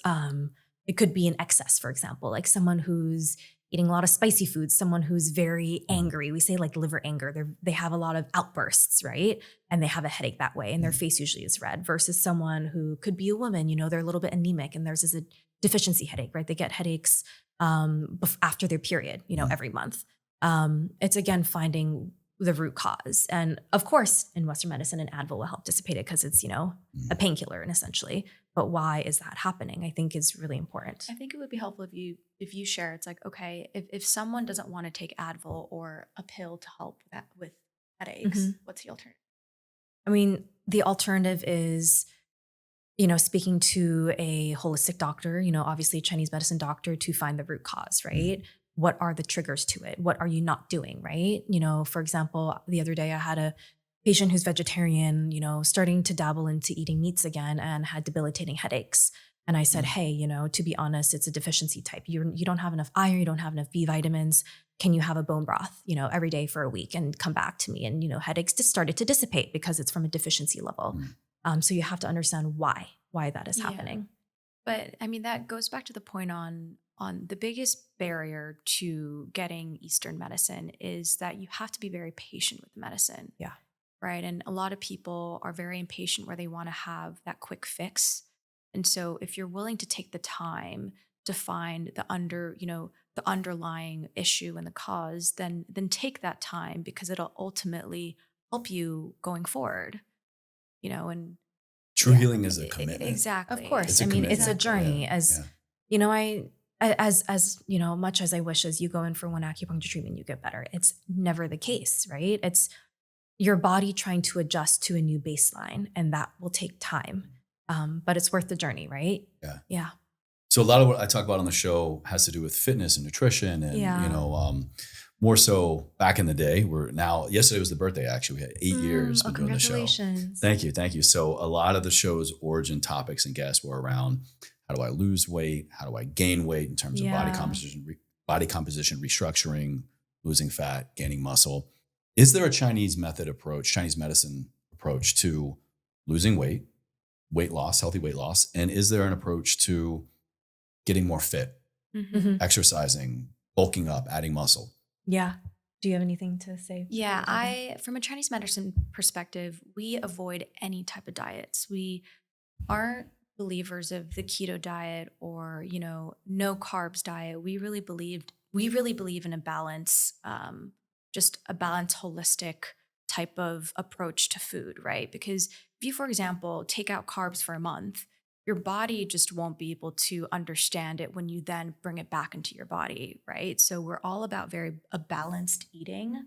Speaker 3: It could be an excess, for example, like someone who's eating a lot of spicy foods, someone who's very angry. We say like liver anger. They have a lot of outbursts, right? And they have a headache that way. And their face usually is red versus someone who could be a woman, they're a little bit anemic and theirs is a deficiency headache, right? They get headaches after their period, every month. It's again, finding the root cause. And of course, in Western medicine, an Advil will help dissipate it because it's, a painkiller and essentially. But why is that happening? I think is really important.
Speaker 4: I think it would be helpful if you share. It's like, okay, if someone doesn't want to take Advil or a pill to help with headaches, what's the alternative?
Speaker 3: I mean, the alternative is, speaking to a holistic doctor, obviously a Chinese medicine doctor to find the root cause, right? What are the triggers to it? What are you not doing, right? For example, the other day I had a patient who's vegetarian, starting to dabble into eating meats again and had debilitating headaches. And I said, hey, to be honest, it's a deficiency type. You don't have enough iron, you don't have enough B vitamins. Can you have a bone broth, every day for a week and come back to me? And, headaches just started to dissipate because it's from a deficiency level. So you have to understand why that is happening.
Speaker 4: But I mean, that goes back to the point on the biggest barrier to getting Eastern medicine is that you have to be very patient with the medicine.
Speaker 3: Yeah.
Speaker 4: Right. And a lot of people are very impatient where they want to have that quick fix. And so if you're willing to take the time to find the underlying issue and the cause, then take that time because it'll ultimately help you going forward. And
Speaker 2: true healing is a commitment.
Speaker 4: Exactly.
Speaker 3: Of course. It's a journey. As much as I wish as you go in for one acupuncture treatment, you get better. It's never the case, right? It's your body trying to adjust to a new baseline, and that will take time. But it's worth the journey, right?
Speaker 2: Yeah.
Speaker 3: Yeah.
Speaker 2: So a lot of what I talk about on the show has to do with fitness and nutrition and, more so back in the day. Yesterday was the birthday, actually. We had 8 years been doing the show.
Speaker 3: Congratulations.
Speaker 2: Thank you. So a lot of the show's origin topics and guests were around how do I lose weight? How do I gain weight in terms of body composition, restructuring, losing fat, gaining muscle. Is there a Chinese medicine approach to losing weight loss, healthy weight loss? And is there an approach to getting more fit, exercising, bulking up, adding muscle?
Speaker 3: Yeah. Do you have anything to say?
Speaker 4: Yeah, from a Chinese medicine perspective, we avoid any type of diets. We aren't believers of the keto diet or, no carbs diet. We really believe in a balance, just a balanced, holistic type of approach to food, right? Because if you, for example, take out carbs for a month, your body just won't be able to understand it when you then bring it back into your body, right? So we're all about a balanced eating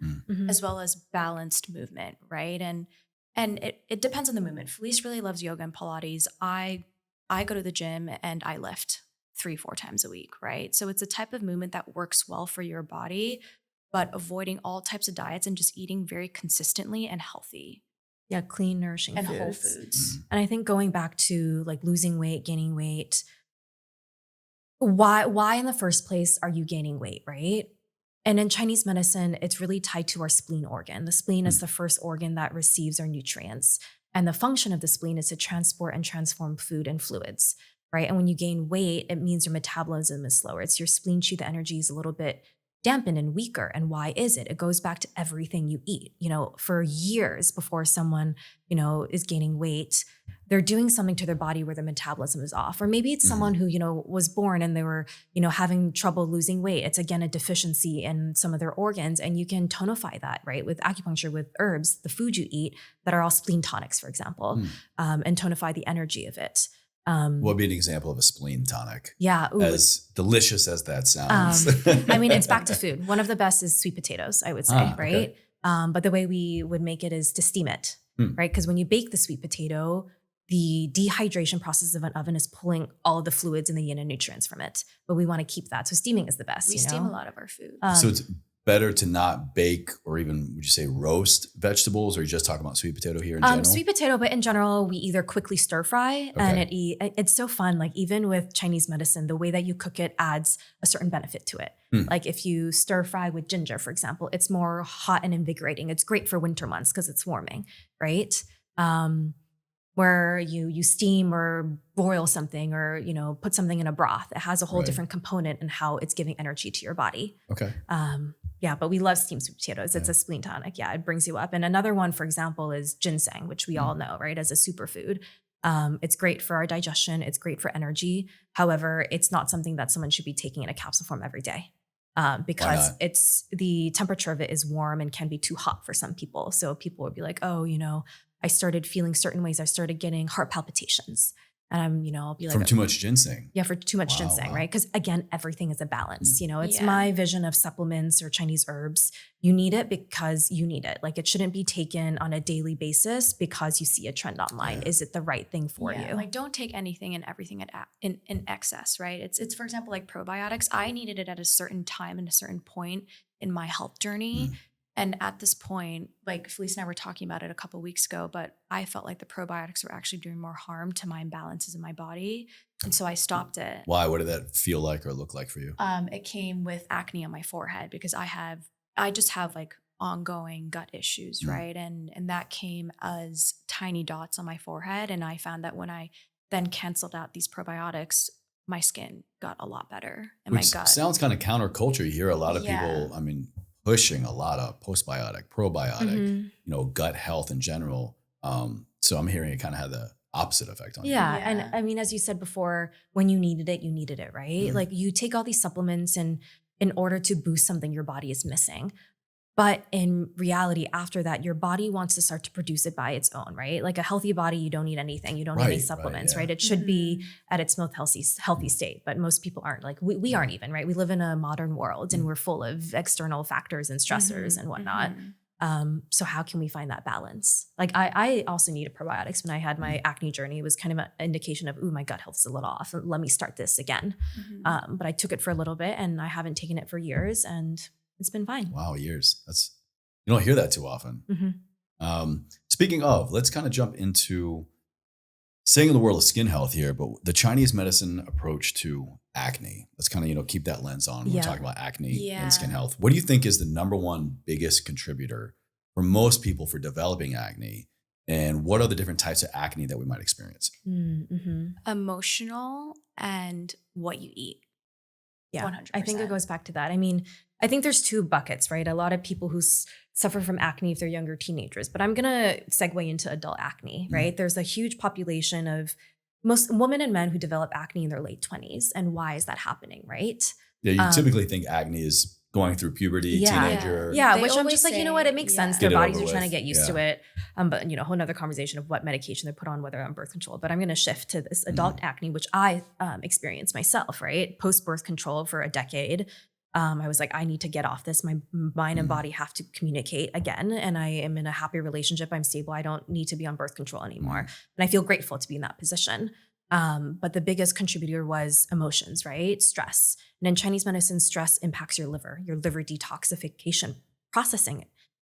Speaker 4: as well as balanced movement, right? And it depends on the movement. Felice really loves yoga and Pilates. I go to the gym and I lift 3-4 times a week, right? So it's a type of movement that works well for your body, but avoiding all types of diets and just eating very consistently and healthy.
Speaker 3: Yeah, clean, nourishing
Speaker 4: and
Speaker 3: foods.
Speaker 4: Whole foods.
Speaker 3: And I think going back to like losing weight, gaining weight, why in the first place are you gaining weight, right? And in Chinese medicine, it's really tied to our spleen organ. The spleen is the first organ that receives our nutrients. And the function of the spleen is to transport and transform food and fluids, right? And when you gain weight, it means your metabolism is slower. It's your spleen chi, the energy is a little bit dampened and weaker. And why is it? It goes back to everything you eat. For years before someone, is gaining weight, they're doing something to their body where their metabolism is off. Or maybe it's someone who, was born and they were, having trouble losing weight. It's again, a deficiency in some of their organs. And you can tonify that, right? With acupuncture, with herbs, the food you eat that are all spleen tonics, for example, and tonify the energy of it.
Speaker 2: What would be an example of a spleen tonic?
Speaker 3: Yeah.
Speaker 2: As delicious as that sounds.
Speaker 3: It's back to food. One of the best is sweet potatoes, I would say, right?
Speaker 2: Okay.
Speaker 3: But the way we would make it is to steam it, right? Because when you bake the sweet potato, the dehydration process of an oven is pulling all of the fluids and the yin and nutrients from it. But we want to keep that. So steaming is the best.
Speaker 4: We steam a lot of our food.
Speaker 2: So it's better to not bake or even, would you say, roast vegetables, or are you just talking about sweet potato here in general?
Speaker 3: Sweet potato, but in general, we either quickly stir fry and it's so fun. Like even with Chinese medicine, the way that you cook it adds a certain benefit to it. Like if you stir fry with ginger, for example, it's more hot and invigorating. It's great for winter months because it's warming, right? where you steam or broil something or, you know, put something in a broth. It has a whole
Speaker 2: Right.
Speaker 3: different component in how it's giving energy to your body.
Speaker 2: Okay.
Speaker 3: Yeah, but we love steamed sweet potatoes. It's a spleen tonic. Yeah, it brings you up. And another one, for example, is ginseng, which we all know, right, as a superfood. It's great for our digestion. It's great for energy. However, it's not something that someone should be taking in a capsule form every day. Because
Speaker 2: not?
Speaker 3: it's the temperature of it is warm and can be too hot for some people. So people would be like, oh, you know, I started feeling certain ways. I started getting heart palpitations. And I'm, you know, I'll be like,
Speaker 2: From too much ginseng.
Speaker 3: yeah, for too much
Speaker 2: Wow,
Speaker 3: ginseng,
Speaker 2: wow.
Speaker 3: right? Because again, everything is a balance. You know, it's
Speaker 4: Yeah.
Speaker 3: my vision of supplements or Chinese herbs. You need it because you need it. Like it shouldn't be taken on a daily basis because you see a trend online.
Speaker 2: Yeah.
Speaker 3: Is it the right thing for you?
Speaker 4: Like don't take anything and everything in excess, right? It's for example, like probiotics. I needed it at a certain time and a certain point in my health journey. And at this point, like Felice and I were talking about it a couple of weeks ago, but I felt like the probiotics were actually doing more harm to my imbalances in my body. And so I stopped it.
Speaker 2: Why? What did that feel like or look like for you?
Speaker 4: It came with acne on my forehead because I just have like ongoing gut issues, right? And that came as tiny dots on my forehead. And I found that when I then canceled out these probiotics, my skin got a lot better and
Speaker 2: Which
Speaker 4: my gut.
Speaker 2: sounds kind of counterculture. You hear a lot of
Speaker 4: Yeah.
Speaker 2: people, I mean, pushing a lot of postbiotic, probiotic, you know, gut health in general. So I'm hearing it kind of had the opposite effect on you.
Speaker 3: Yeah.
Speaker 4: Yeah.
Speaker 3: And I mean, as you said before, when you needed it, right? Like you take all these supplements and in order to boost something your body is missing. But in reality, after that, your body wants to start to produce it by its own, right? Like a healthy body, you don't need anything. You don't need any
Speaker 2: Right,
Speaker 3: supplements,
Speaker 2: yeah.
Speaker 3: right? It should be at its most healthy state. But most people aren't. Like we aren't even, right? We live in a modern world and we're full of external factors and stressors and whatnot. So how can we find that balance? Like I also needed probiotics when I had my acne journey. It was kind of an indication of, ooh, my gut health is a little off. Let me start this again. But I took it for a little bit and I haven't taken it for years and it's been fine.
Speaker 2: Wow, years. You don't hear that too often. Speaking of, let's kind of jump into staying in the world of skin health here, but the Chinese medicine approach to acne. Let's kind of, you know, keep that lens on when we're talking about acne and skin health. What do you think is the number one biggest contributor for most people for developing acne? And what are the different types of acne that we might experience?
Speaker 4: Emotional and what you eat.
Speaker 3: Yeah,
Speaker 4: 100%.
Speaker 3: I think it goes back to that. I mean, I think there's two buckets, right? A lot of people who suffer from acne if they're younger teenagers, but I'm going to segue into adult acne, right? There's a huge population of most women and men who develop acne in their late 20s. And why is that happening, right?
Speaker 2: Yeah, you typically think acne is going through puberty, teenager.
Speaker 3: Yeah,
Speaker 4: They
Speaker 3: which I'm
Speaker 4: always
Speaker 3: just like, you know
Speaker 4: say-
Speaker 3: what? It makes sense.
Speaker 2: Get
Speaker 3: Their
Speaker 2: it
Speaker 3: bodies
Speaker 2: over
Speaker 3: are trying to
Speaker 2: with.
Speaker 3: get used to it. But, you know, a whole nother conversation of what medication they put on, whether on birth control. But I'm going to shift to this adult acne, which I experienced myself, right? Post-birth control for a decade. I was like, I need to get off this. My mind and body have to communicate again. And I am in a happy relationship. I'm stable. I don't need to be on birth control anymore. And I feel grateful to be in that position. But the biggest contributor was emotions, right? Stress. And in Chinese medicine, stress impacts your liver detoxification processing.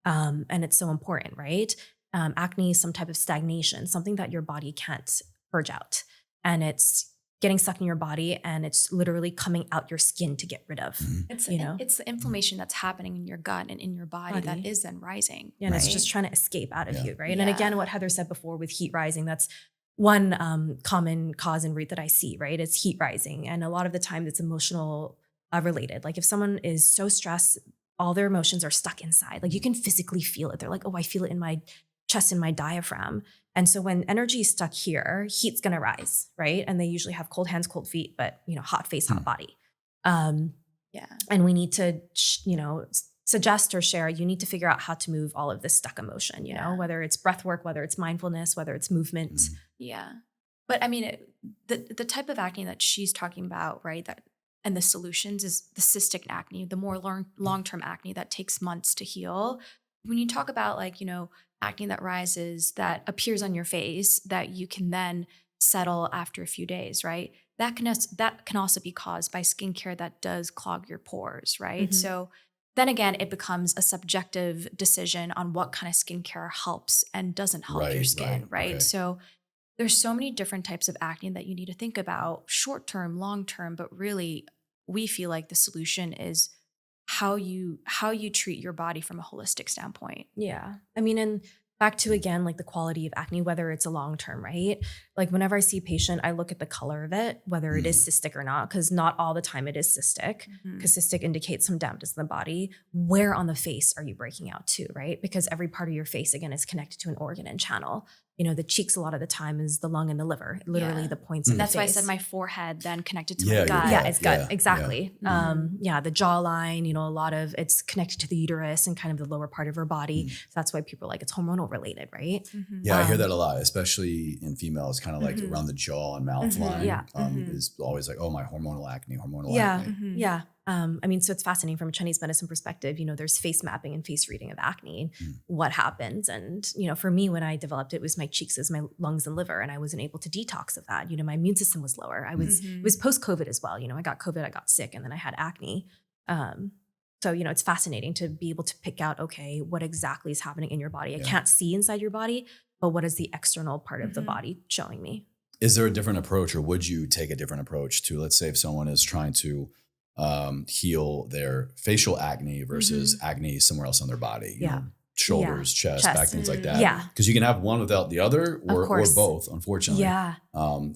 Speaker 3: And it's so important, right? Acne is some type of stagnation, something that your body can't purge out. And it's getting stuck in your body and it's literally coming out your skin to get rid of.
Speaker 4: It's
Speaker 3: You know?
Speaker 4: it's the inflammation that's happening in your gut and in your body that is then rising.
Speaker 3: And it's
Speaker 4: right?
Speaker 3: just trying to escape out of
Speaker 2: Yeah.
Speaker 3: you, right? And then again, what Heather said before with heat rising, that's one common cause and root that I see, right? It's heat rising. And a lot of the time it's emotional related. Like if someone is so stressed, all their emotions are stuck inside. Like you can physically feel it. They're like, oh, I feel it in my chest and my diaphragm. And so when energy is stuck here, heat's going to rise, right? And they usually have cold hands, cold feet, but, you know, hot face, hot body. And we need to, suggest or share, you need to figure out how to move all of this stuck emotion, you know, whether it's breath work, whether it's mindfulness, whether it's movement.
Speaker 4: Yeah. But I mean, the type of acne that she's talking about, right? That and the solutions is the cystic acne, the more long-term acne that takes months to heal. When you talk about like, you know, acne that rises, that appears on your face, that you can then settle after a few days, right? That can also be caused by skincare that does clog your pores, right? So then again, it becomes a subjective decision on what kind of skincare helps and doesn't help your skin, right?
Speaker 2: Okay.
Speaker 4: So there's so many different types of acne that you need to think about, short-term, long-term, but really we feel like the solution is how you treat your body from a holistic standpoint.
Speaker 3: Yeah. I mean, and back to, again, like the quality of acne, whether it's a long-term, right? Like whenever I see a patient, I look at the color of it, whether it is cystic or not, because not all the time it is cystic, because cystic indicates some dampness in the body. Where on the face are you breaking out to, right? Because every part of your face, again, is connected to an organ and channel. You know, the cheeks a lot of the time is the lung and the liver, literally the points of the
Speaker 4: That's
Speaker 3: face.
Speaker 4: why I said my forehead then connected to
Speaker 2: Yeah,
Speaker 4: my
Speaker 2: your
Speaker 4: gut.
Speaker 2: gut.
Speaker 3: Yeah, it's gut.
Speaker 2: Yeah,
Speaker 3: Exactly. The jawline, you know, a lot of it's connected to the uterus and kind of the lower part of her body. So that's why people are like, it's hormonal related, right?
Speaker 2: Yeah, I hear that a lot, especially in females, kind of like around the jaw and mouth line.
Speaker 3: Yeah.
Speaker 2: Is always like, oh, my hormonal acne.
Speaker 3: Yeah.
Speaker 2: Acne.
Speaker 3: Yeah. I mean, so it's fascinating from a Chinese medicine perspective. You know, there's face mapping and face reading of acne, what happens. And, you know, for me, when I developed it, was my cheeks, as my lungs and liver, and I wasn't able to detox of that. You know, my immune system was lower. It was post-COVID as well. You know, I got COVID, I got sick, and then I had acne. So, you know, it's fascinating to be able to pick out, okay, what exactly is happening in your body. I can't see inside your body, but what is the external part of the body showing me?
Speaker 2: Is there a different approach, or would you take a different approach to, let's say, if someone is trying to heal their facial acne versus acne somewhere else on their body? You know, shoulders, chest, back, things like that.
Speaker 3: Yeah.
Speaker 2: Because you can have one without the other, or both, unfortunately.
Speaker 3: Yeah.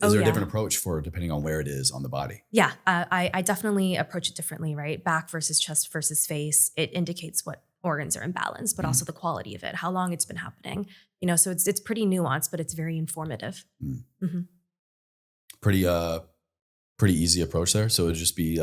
Speaker 2: Is there a different approach for depending on where it is on the body?
Speaker 3: Yeah. I definitely approach it differently, right? Back versus chest versus face. It indicates what organs are imbalanced, but also the quality of it, how long it's been happening. You know, so it's pretty nuanced, but it's very informative.
Speaker 2: Pretty easy approach there. So it'd just be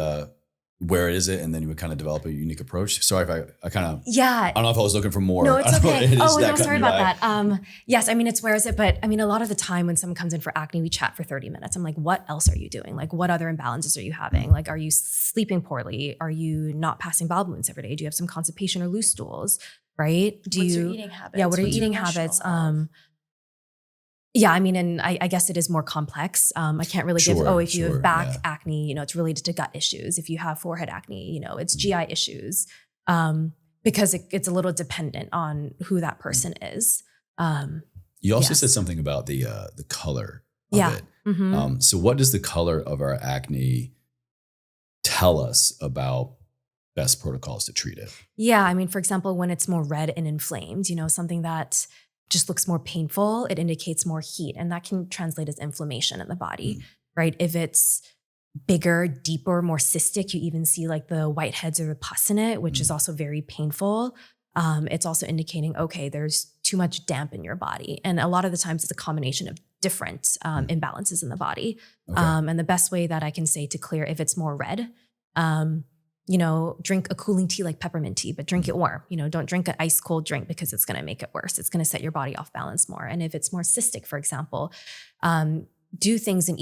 Speaker 2: where is it, and then you would kind of develop a unique approach. Sorry if I kind of I don't know if I was looking for more.
Speaker 3: No, it's okay. Sorry about
Speaker 2: that.
Speaker 3: that. Yes, I mean, it's where is it, but I mean, a lot of the time when someone comes in for acne, we chat for 30 minutes. I'm like, what else are you doing? Like, what other imbalances are you having? Like, are you sleeping poorly? Are you not passing bowel movements every day? Do you have some constipation or loose stools? Right?
Speaker 4: What's your eating habits?
Speaker 3: Yeah, what are your
Speaker 4: What's
Speaker 3: eating habits? Yeah, I mean, and I guess it is more complex. I can't really give, if you have back acne, you know, it's related to gut issues. If you have forehead acne, you know, it's GI issues, because it's a little dependent on who that person is.
Speaker 2: You also said something about the color of it. So what does the color of our acne tell us about best protocols to treat it?
Speaker 3: Yeah, I mean, for example, when it's more red and inflamed, you know, something that just looks more painful, it indicates more heat, and that can translate as inflammation in the body, right? If it's bigger, deeper, more cystic, you even see like the whiteheads or the pus in it, which is also very painful. It's also indicating, okay, there's too much damp in your body. And a lot of the times it's a combination of different imbalances in the body.
Speaker 2: Okay.
Speaker 3: And the best way that I can say to clear, if it's more red, you know, drink a cooling tea like peppermint tea, but drink it warm. You know, don't drink an ice cold drink because it's going to make it worse. It's going to set your body off balance more. And if it's more cystic, for example, do things and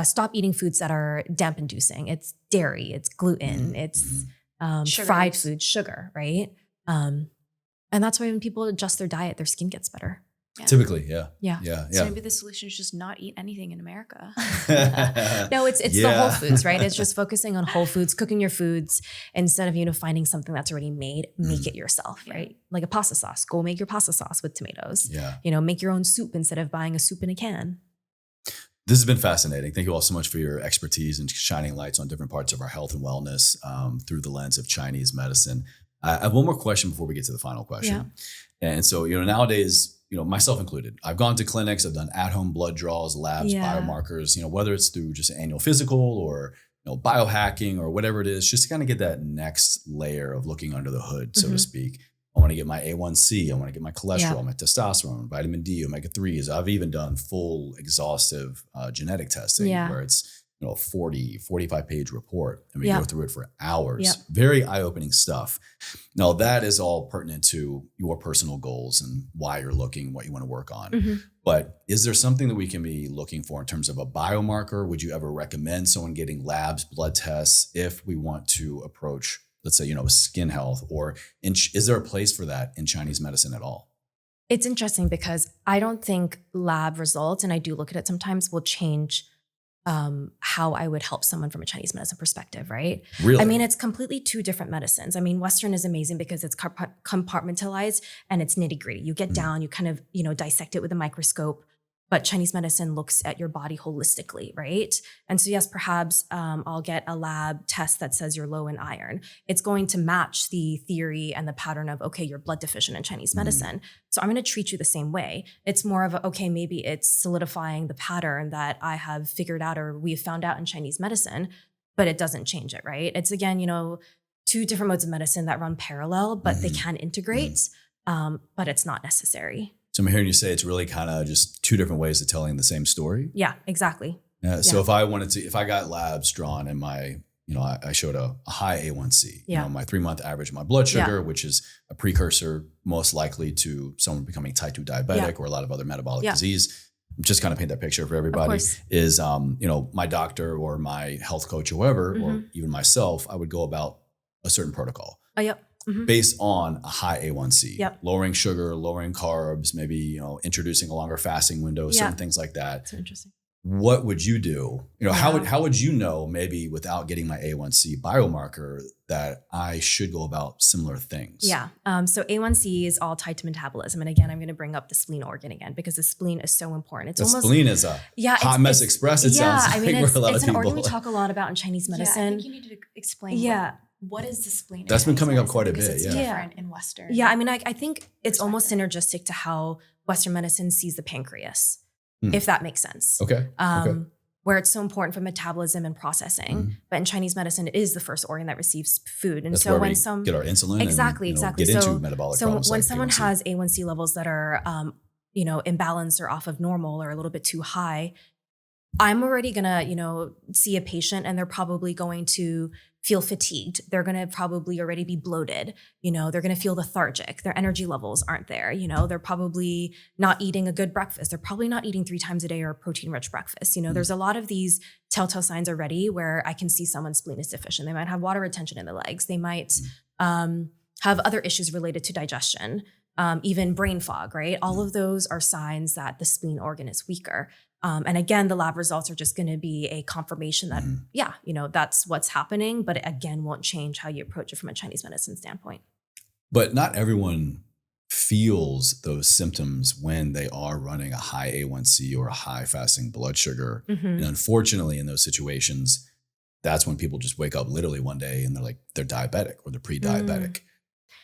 Speaker 3: stop eating foods that are damp inducing. It's dairy, it's gluten, it's fried food, sugar, right? And that's why when people adjust their diet, their skin gets better.
Speaker 4: Yeah.
Speaker 2: Typically, yeah.
Speaker 4: So maybe the solution is just not eat anything in America.
Speaker 3: No, it's the whole foods, right? It's just focusing on whole foods, cooking your foods instead of, you know, finding something that's already made, make it yourself, right? Like a pasta sauce, go make your pasta sauce with tomatoes.
Speaker 2: Yeah.
Speaker 3: You know, make your own soup instead of buying a soup in a can.
Speaker 2: This has been fascinating. Thank you all so much for your expertise and shining lights on different parts of our health and wellness through the lens of Chinese medicine. I have one more question before we get to the final question. Yeah. And so, you know, nowadays, you know, myself included, I've gone to clinics, I've done at-home blood draws, labs, biomarkers, you know, whether it's through just an annual physical or, you know, biohacking or whatever it is, just to kind of get that next layer of looking under the hood, so to speak. I want to get my A1C. I want to get my cholesterol, my testosterone, vitamin D, omega-3s. I've even done full exhaustive genetic testing where it's, you know, a 40, 45-page report. And we go through it for hours. Very eye-opening stuff. Now, that is all pertinent to your personal goals and why you're looking, what you want to work on. But is there something that we can be looking for in terms of a biomarker? Would you ever recommend someone getting labs, blood tests, if we want to approach, let's say, you know, skin health? Or is there a place for that in Chinese medicine at all?
Speaker 3: It's interesting because I don't think lab results, and I do look at it sometimes, will change how I would help someone from a Chinese medicine perspective, right?
Speaker 2: Really?
Speaker 3: I mean, it's completely two different medicines. I mean, Western is amazing because it's compartmentalized and it's nitty gritty. You get down, you kind of, you know, dissect it with a microscope. but Chinese medicine looks at your body holistically, right? And so yes, perhaps I'll get a lab test that says you're low in iron. It's going to match the theory and the pattern of, okay, you're blood deficient in Chinese medicine. So I'm going to treat you the same way. It's more of a, okay, maybe it's solidifying the pattern that I have figured out or we have found out in Chinese medicine, but it doesn't change it, right? It's again, two different modes of medicine that run parallel, but they can integrate, but it's not necessary.
Speaker 2: So I'm hearing you say it's really kind of just two different ways of telling the same story.
Speaker 3: Yeah, exactly.
Speaker 2: So if I got labs drawn and my, I showed a high A1C, my 3-month average of my blood sugar, which is a precursor most likely to someone becoming type 2 diabetic or a lot of other metabolic disease. Just kind of paint that picture for everybody is, my doctor or my health coach or whoever, or even myself, I would go about a certain protocol. Based on a high A1C, lowering sugar, lowering carbs, maybe, introducing a longer fasting window, certain things like that.
Speaker 3: That's interesting.
Speaker 2: What would you do? How would you know, maybe without getting my A1C biomarker, that I should go about similar things?
Speaker 3: Yeah. So A1C is all tied to metabolism. And again, I'm going to bring up the spleen organ again, because the spleen is so important.
Speaker 2: The spleen is a hot mess express. It sounds like for a lot of people.
Speaker 3: It's an organ we talk a lot about in Chinese medicine.
Speaker 4: I think you need to explain what is the spleen?
Speaker 2: That's been coming up quite a bit.
Speaker 4: It's different in Western.
Speaker 3: Yeah. I mean, I think it's almost synergistic to how Western medicine sees the pancreas, if that makes sense.
Speaker 2: Okay.
Speaker 3: Where it's so important for metabolism and processing. But in Chinese medicine, it is the first organ that receives food. And
Speaker 2: that's
Speaker 3: so
Speaker 2: where
Speaker 3: when
Speaker 2: we get our insulin
Speaker 3: exactly.
Speaker 2: get into metabolic problems.
Speaker 3: So when
Speaker 2: like
Speaker 3: someone
Speaker 2: A1C.
Speaker 3: has A1C levels that are, imbalanced or off of normal or a little bit too high, I'm already going to, see a patient and they're probably going to feel fatigued. They're going to probably already be bloated. They're going to feel lethargic. Their energy levels aren't there. They're probably not eating a good breakfast. They're probably not eating 3 times a day or a protein-rich breakfast. There's a lot of these telltale signs already where I can see someone's spleen is deficient. They might have water retention in the legs. They might have other issues related to digestion, even brain fog, right? All of those are signs that the spleen organ is weaker. And again, the lab results are just going to be a confirmation that, that's what's happening, but it again won't change how you approach it from a Chinese medicine standpoint.
Speaker 2: But not everyone feels those symptoms when they are running a high A1C or a high fasting blood sugar. And unfortunately, in those situations, that's when people just wake up literally one day and they're diabetic or they're pre-diabetic.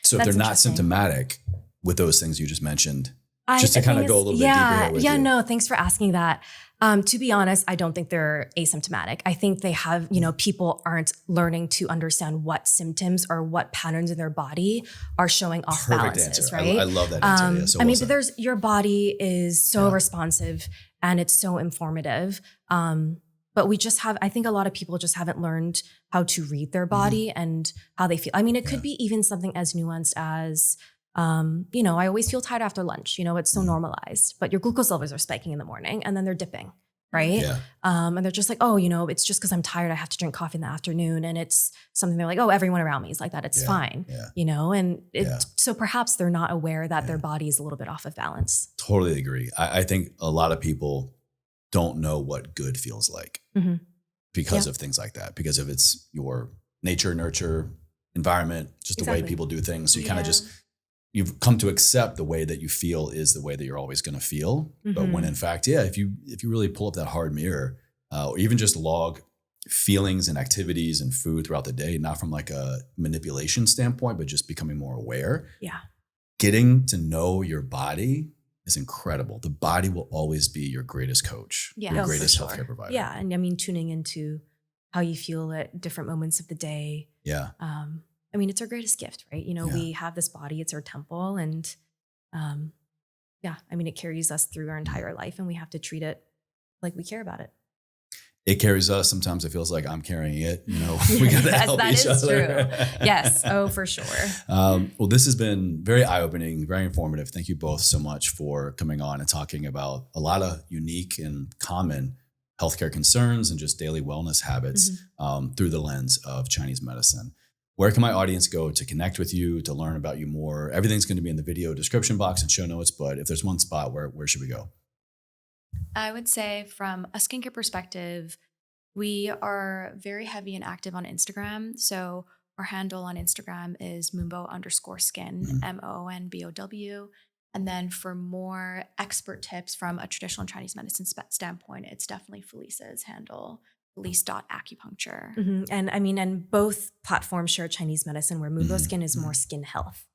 Speaker 2: So if they're not symptomatic with those things you just mentioned, just to kind of go a little bit deeper with you.
Speaker 3: No, thanks for asking that. To be honest, I don't think they're asymptomatic. I think they have, people aren't learning to understand what symptoms or what patterns in their body are showing off balances,
Speaker 2: answer.
Speaker 3: right?
Speaker 2: I love that answer. Yeah, so
Speaker 3: but your body is so responsive and it's so informative. But I think a lot of people just haven't learned how to read their body and how they feel. I mean, it could be even something as nuanced as, I always feel tired after lunch. It's so normalized, but your glucose levels are spiking in the morning and then they're dipping, right?
Speaker 2: Yeah.
Speaker 3: And they're just like, it's just because I'm tired. I have to drink coffee in the afternoon. And it's something they're like, everyone around me is like that. It's fine, and so perhaps they're not aware that their body is a little bit off of balance.
Speaker 2: Totally agree. I think a lot of people don't know what good feels like because of things like that, because of it's your nature, nurture, environment, just the way people do things. So you kind of you've come to accept the way that you feel is the way that you're always going to feel. But when in fact, if you really pull up that hard mirror, or even just log feelings and activities and food throughout the day, not from like a manipulation standpoint, but just becoming more aware.
Speaker 3: Yeah.
Speaker 2: Getting to know your body is incredible. The body will always be your greatest coach, your greatest healthcare provider.
Speaker 3: Yeah. And I mean, tuning into how you feel at different moments of the day.
Speaker 2: Yeah.
Speaker 3: It's our greatest gift, right? We have this body, it's our temple. And it carries us through our entire life and we have to treat it like we care about it.
Speaker 2: It carries us. Sometimes it feels like I'm carrying it. We got to help each other.
Speaker 3: True. Yes. Oh, for sure.
Speaker 2: Well, this has been very eye-opening, very informative. Thank you both so much for coming on and talking about a lot of unique and common healthcare concerns and just daily wellness habits through the lens of Chinese medicine. Where can my audience go to connect with you, to learn about you more? Everything's going to be in the video description box and show notes, but if there's one spot, where should we go?
Speaker 4: I would say from a skincare perspective, we are very heavy and active on Instagram. So our handle on Instagram is Moonbow_skin, MONBOW. And then for more expert tips from a traditional Chinese medicine standpoint, it's definitely Felice's handle, Felice.acupuncture.
Speaker 3: And I mean, and both platforms share Chinese medicine where Moonbow Skin is more skin health,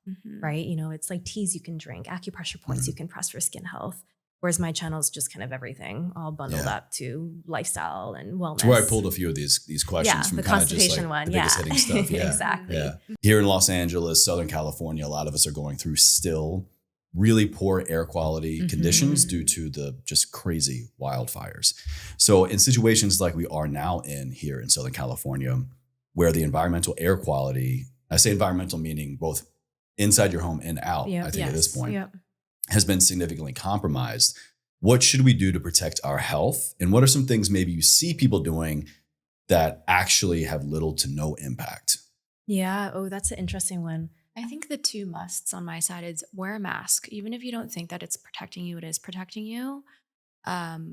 Speaker 3: right? You know, it's like teas you can drink, acupressure points you can press for skin health. Whereas my channel is just kind of everything all bundled up to lifestyle and wellness.
Speaker 2: To where I pulled a few of these questions from
Speaker 3: the
Speaker 2: kind of just
Speaker 3: constipation
Speaker 2: like
Speaker 3: one.
Speaker 2: the biggest hitting stuff. Yeah.
Speaker 3: Exactly.
Speaker 2: Yeah. Here in Los Angeles, Southern California, a lot of us are going through still really poor air quality conditions due to the just crazy wildfires. So in situations like we are now in here in Southern California, where the environmental air quality, I say environmental meaning both inside your home and out, I think at this point, has been significantly compromised. What should we do to protect our health? And what are some things maybe you see people doing that actually have little to no impact?
Speaker 3: Yeah. Oh, that's an interesting one.
Speaker 4: I think the two musts on my side is wear a mask. Even if you don't think that it's protecting you, it is protecting you,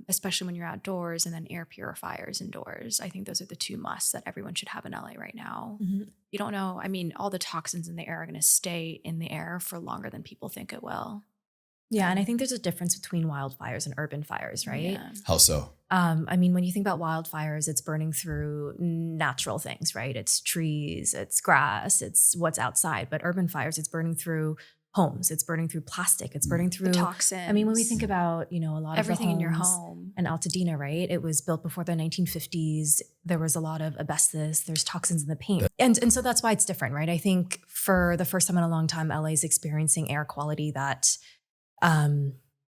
Speaker 4: especially when you're outdoors, and then air purifiers indoors. I think those are the two musts that everyone should have in LA right now. You don't know. I mean, all the toxins in the air are going to stay in the air for longer than people think it will.
Speaker 3: Yeah. And I think there's a difference between wildfires and urban fires, right?
Speaker 4: Yeah.
Speaker 2: How so?
Speaker 3: I mean, when you think about wildfires, it's burning through natural things, right? It's trees, it's grass, it's what's outside. But urban fires, it's burning through homes, it's burning through plastic, it's burning through
Speaker 4: the toxins.
Speaker 3: I mean, when we think about, you know, a lot
Speaker 4: everything
Speaker 3: of
Speaker 4: in your home.
Speaker 3: And Altadena, right? It was built before the 1950s. There was a lot of asbestos. There's toxins in the paint. And so that's why it's different, right? I think for the first time in a long time, LA is experiencing air quality that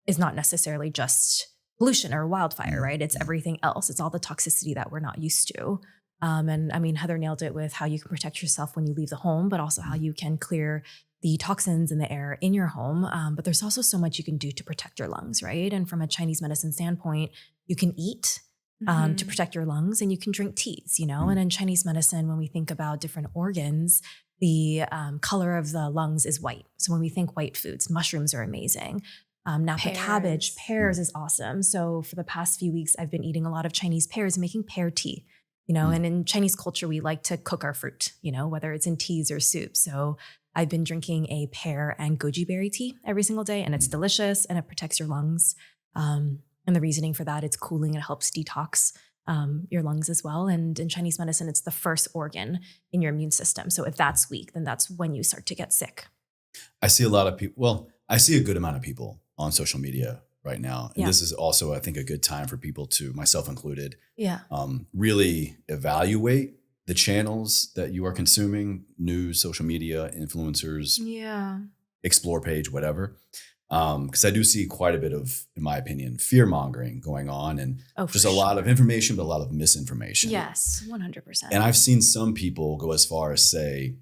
Speaker 3: is not necessarily just pollution or wildfire, right? It's everything else. It's all the toxicity that we're not used to. And I mean, Heather nailed it with how you can protect yourself when you leave the home, but also how you can clear the toxins in the air in your home. But there's also so much you can do to protect your lungs, right? And from a Chinese medicine standpoint, you can eat to protect your lungs, and you can drink teas, you know? And in Chinese medicine, when we think about different organs, the color of the lungs is white. So when we think white foods, mushrooms are amazing. Napa cabbage, pears is awesome. So for the past few weeks, I've been eating a lot of Chinese pears and making pear tea, you know, and in Chinese culture, we like to cook our fruit, you know, whether it's in teas or soup. So I've been drinking a pear and goji berry tea every single day, and it's delicious and it protects your lungs. And the reasoning for that, it's cooling and it helps detox your lungs as well. And in Chinese medicine, it's the first organ in your immune system. So if that's weak, then that's when you start to get sick.
Speaker 2: I see a lot of people, well, I see a good amount of people on social media right now. And this is also, I think, a good time for people to, myself included, really evaluate the channels that you are consuming, news, social media, influencers, explore page, whatever. Because I do see quite a bit of, in my opinion, fear mongering going on, and just a lot of information, but a lot of misinformation.
Speaker 4: Yes, 100%.
Speaker 2: And I've seen some people go as far as say,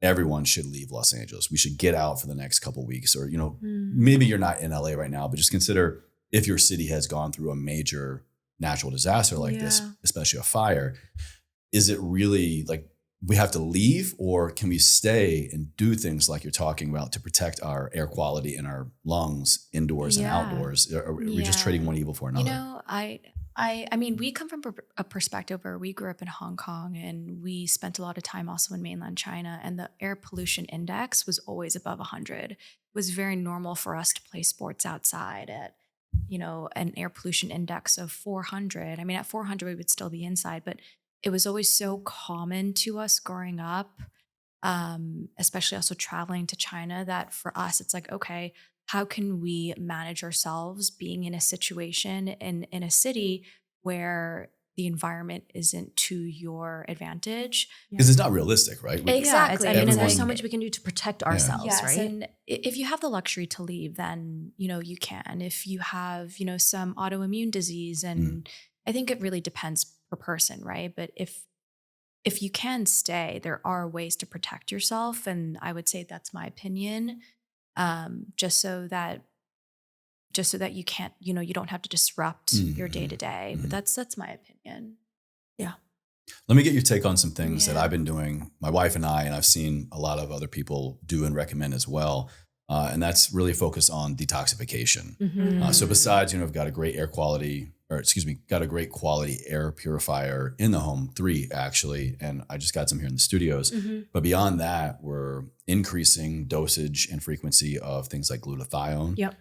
Speaker 2: everyone should leave Los Angeles. We should get out for the next couple of weeks, or, you know, maybe you're not in LA right now, but just consider if your city has gone through a major natural disaster like this, especially a fire, is it really like we have to leave, or can we stay and do things like you're talking about to protect our air quality and our lungs indoors and outdoors? Are we just trading one evil for another?
Speaker 4: You know, I mean, we come from a perspective where we grew up in Hong Kong, and we spent a lot of time also in mainland China, and the air pollution index was always above 100. It was very normal for us to play sports outside at, you know, an air pollution index of 400. I mean, at 400, we would still be inside, but it was always so common to us growing up, especially also traveling to China, that for us, it's like, okay, how can we manage ourselves being in a situation in a city where the environment isn't to your advantage?
Speaker 2: Because it's not realistic, right?
Speaker 4: Exactly.
Speaker 3: I mean, and there's so much we can do to protect ourselves, right?
Speaker 4: And if you have the luxury to leave, then, you know, you can. If you have, you know, some autoimmune disease, and I think it really depends per person, right? But if you can stay, there are ways to protect yourself. And I would say that's my opinion. Just so that you can't, you know, you don't have to disrupt your day to day. But that's my opinion.
Speaker 3: Yeah.
Speaker 2: Let me get your take on some things that I've been doing, my wife and I've seen a lot of other people do and recommend as well. And that's really focused on detoxification. So besides, you know, I've got a great air quality got a great quality air purifier in the home, 3 actually. And I just got some here in the studios.
Speaker 3: Mm-hmm.
Speaker 2: But beyond that, we're increasing dosage and frequency of things like glutathione.
Speaker 3: Yep.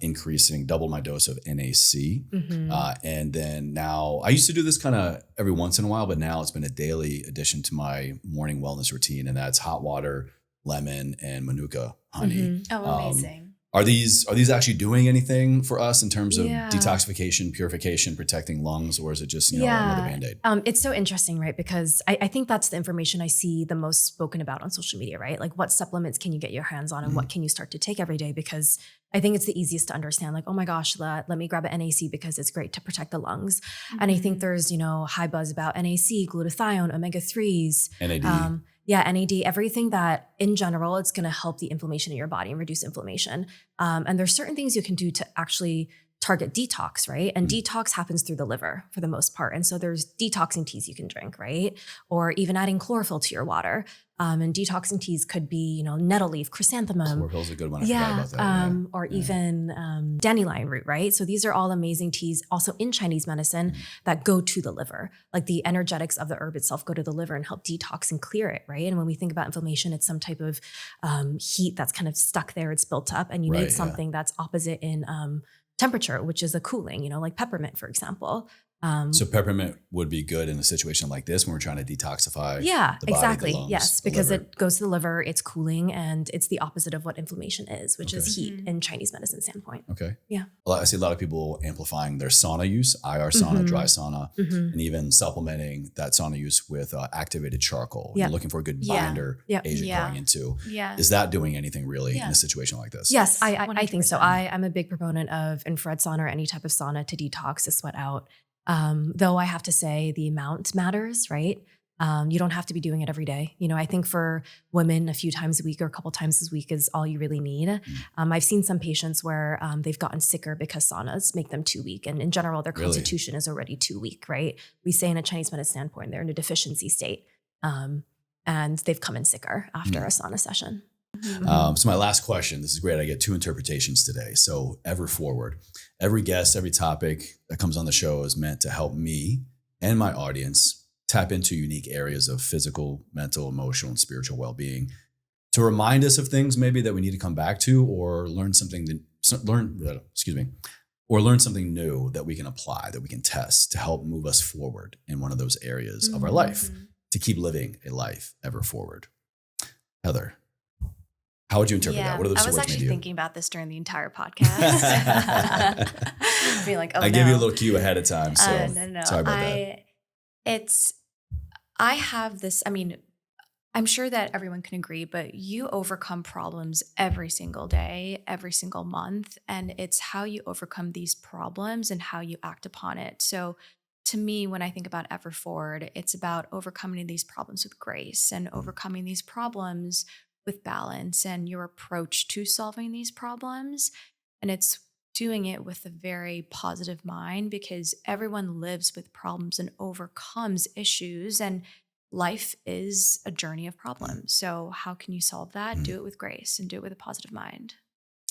Speaker 2: Increasing double my dose of NAC.
Speaker 3: Mm-hmm.
Speaker 2: And then now I used to do this kind of every once in a while, but now it's been a daily addition to my morning wellness routine. And that's hot water, lemon, and manuka honey.
Speaker 3: Mm-hmm.
Speaker 4: Oh, amazing.
Speaker 2: Are these actually doing anything for us in terms of
Speaker 3: Yeah.
Speaker 2: detoxification, purification, protecting lungs, or is it just another Band-Aid?
Speaker 3: It's so interesting, right? Because I think that's the information I see the most spoken about on social media, right? Like what supplements can you get your hands on and what can you start to take every day? Because I think it's the easiest to understand, like, oh my gosh, let me grab an NAC because it's great to protect the lungs. And I think there's, high buzz about NAC, glutathione, omega-3s.
Speaker 2: NAD.
Speaker 3: NAD, everything that in general, it's going to help the inflammation in your body and reduce inflammation. And there's certain things you can do to actually target detox, right? And detox happens through the liver for the most part. And so there's detoxing teas you can drink, right? Or even adding chlorophyll to your water. And detoxing teas could be, nettle leaf, chrysanthemum.
Speaker 2: Chlorophyll's a good one. I forgot about that.
Speaker 3: Or even dandelion root, right? So these are all amazing teas also in Chinese medicine that go to the liver. Like the energetics of the herb itself go to the liver and help detox and clear it, right? And when we think about inflammation, it's some type of heat that's kind of stuck there, it's built up, and you need something that's opposite in temperature, which is a cooling, like peppermint, for example.
Speaker 2: So peppermint would be good in a situation like this when we're trying to detoxify.
Speaker 3: Yeah,
Speaker 2: the body,
Speaker 3: exactly.
Speaker 2: the lungs,
Speaker 3: Yes,
Speaker 2: the
Speaker 3: because
Speaker 2: liver.
Speaker 3: it goes to the liver, it's cooling, and it's the opposite of what inflammation is, which is heat
Speaker 4: Mhm.
Speaker 3: in Chinese medicine standpoint.
Speaker 2: Okay.
Speaker 3: Yeah.
Speaker 2: Well, I see a lot of people amplifying their sauna use, IR sauna, dry sauna, and even supplementing that sauna use with activated charcoal.
Speaker 3: Yeah.
Speaker 2: You're looking for a good
Speaker 4: Yeah.
Speaker 2: binder
Speaker 3: Yeah.
Speaker 2: agent
Speaker 4: Yeah.
Speaker 2: going into.
Speaker 4: Yeah.
Speaker 2: Is that doing anything really
Speaker 4: Yeah.
Speaker 2: in a situation like this?
Speaker 3: Yes, I think so.
Speaker 4: 100%.
Speaker 3: I'm a big proponent of infrared sauna or any type of sauna to detox, to sweat out. Though I have to say the amount matters, right? You don't have to be doing it every day. I think for women, a few times a week or a couple times a week is all you really need. I've seen some patients where they've gotten sicker because saunas make them too weak. And in general, their
Speaker 2: Really?
Speaker 3: constitution is already too weak, right? We say in a Chinese medicine standpoint, they're in a deficiency state. And they've come in sicker after a sauna session.
Speaker 2: So my last question, this is great. I get 2 interpretations today. So ever forward, every guest, every topic that comes on the show is meant to help me and my audience tap into unique areas of physical, mental, emotional, and spiritual well-being to remind us of things maybe that we need to come back to or learn something new that we can apply, that we can test to help move us forward in one of those areas of our life to keep living a life ever forward. Heather, how would you interpret that? What are those
Speaker 4: I was
Speaker 2: words
Speaker 4: actually
Speaker 2: mean to you?
Speaker 4: thinking about this during the entire podcast. Being like, oh,
Speaker 2: I gave you a little cue ahead of time, so
Speaker 4: no.
Speaker 2: sorry about that.
Speaker 4: I have this, I'm sure that everyone can agree, but you overcome problems every single day, every single month. And it's how you overcome these problems and how you act upon it. So to me, when I think about Ever Forward, it's about overcoming these problems with grace and overcoming these problems with balance and your approach to solving these problems. And it's doing it with a very positive mind because everyone lives with problems and overcomes issues, and life is a journey of problems. So how can you solve that? Do it with grace and do it with a positive mind.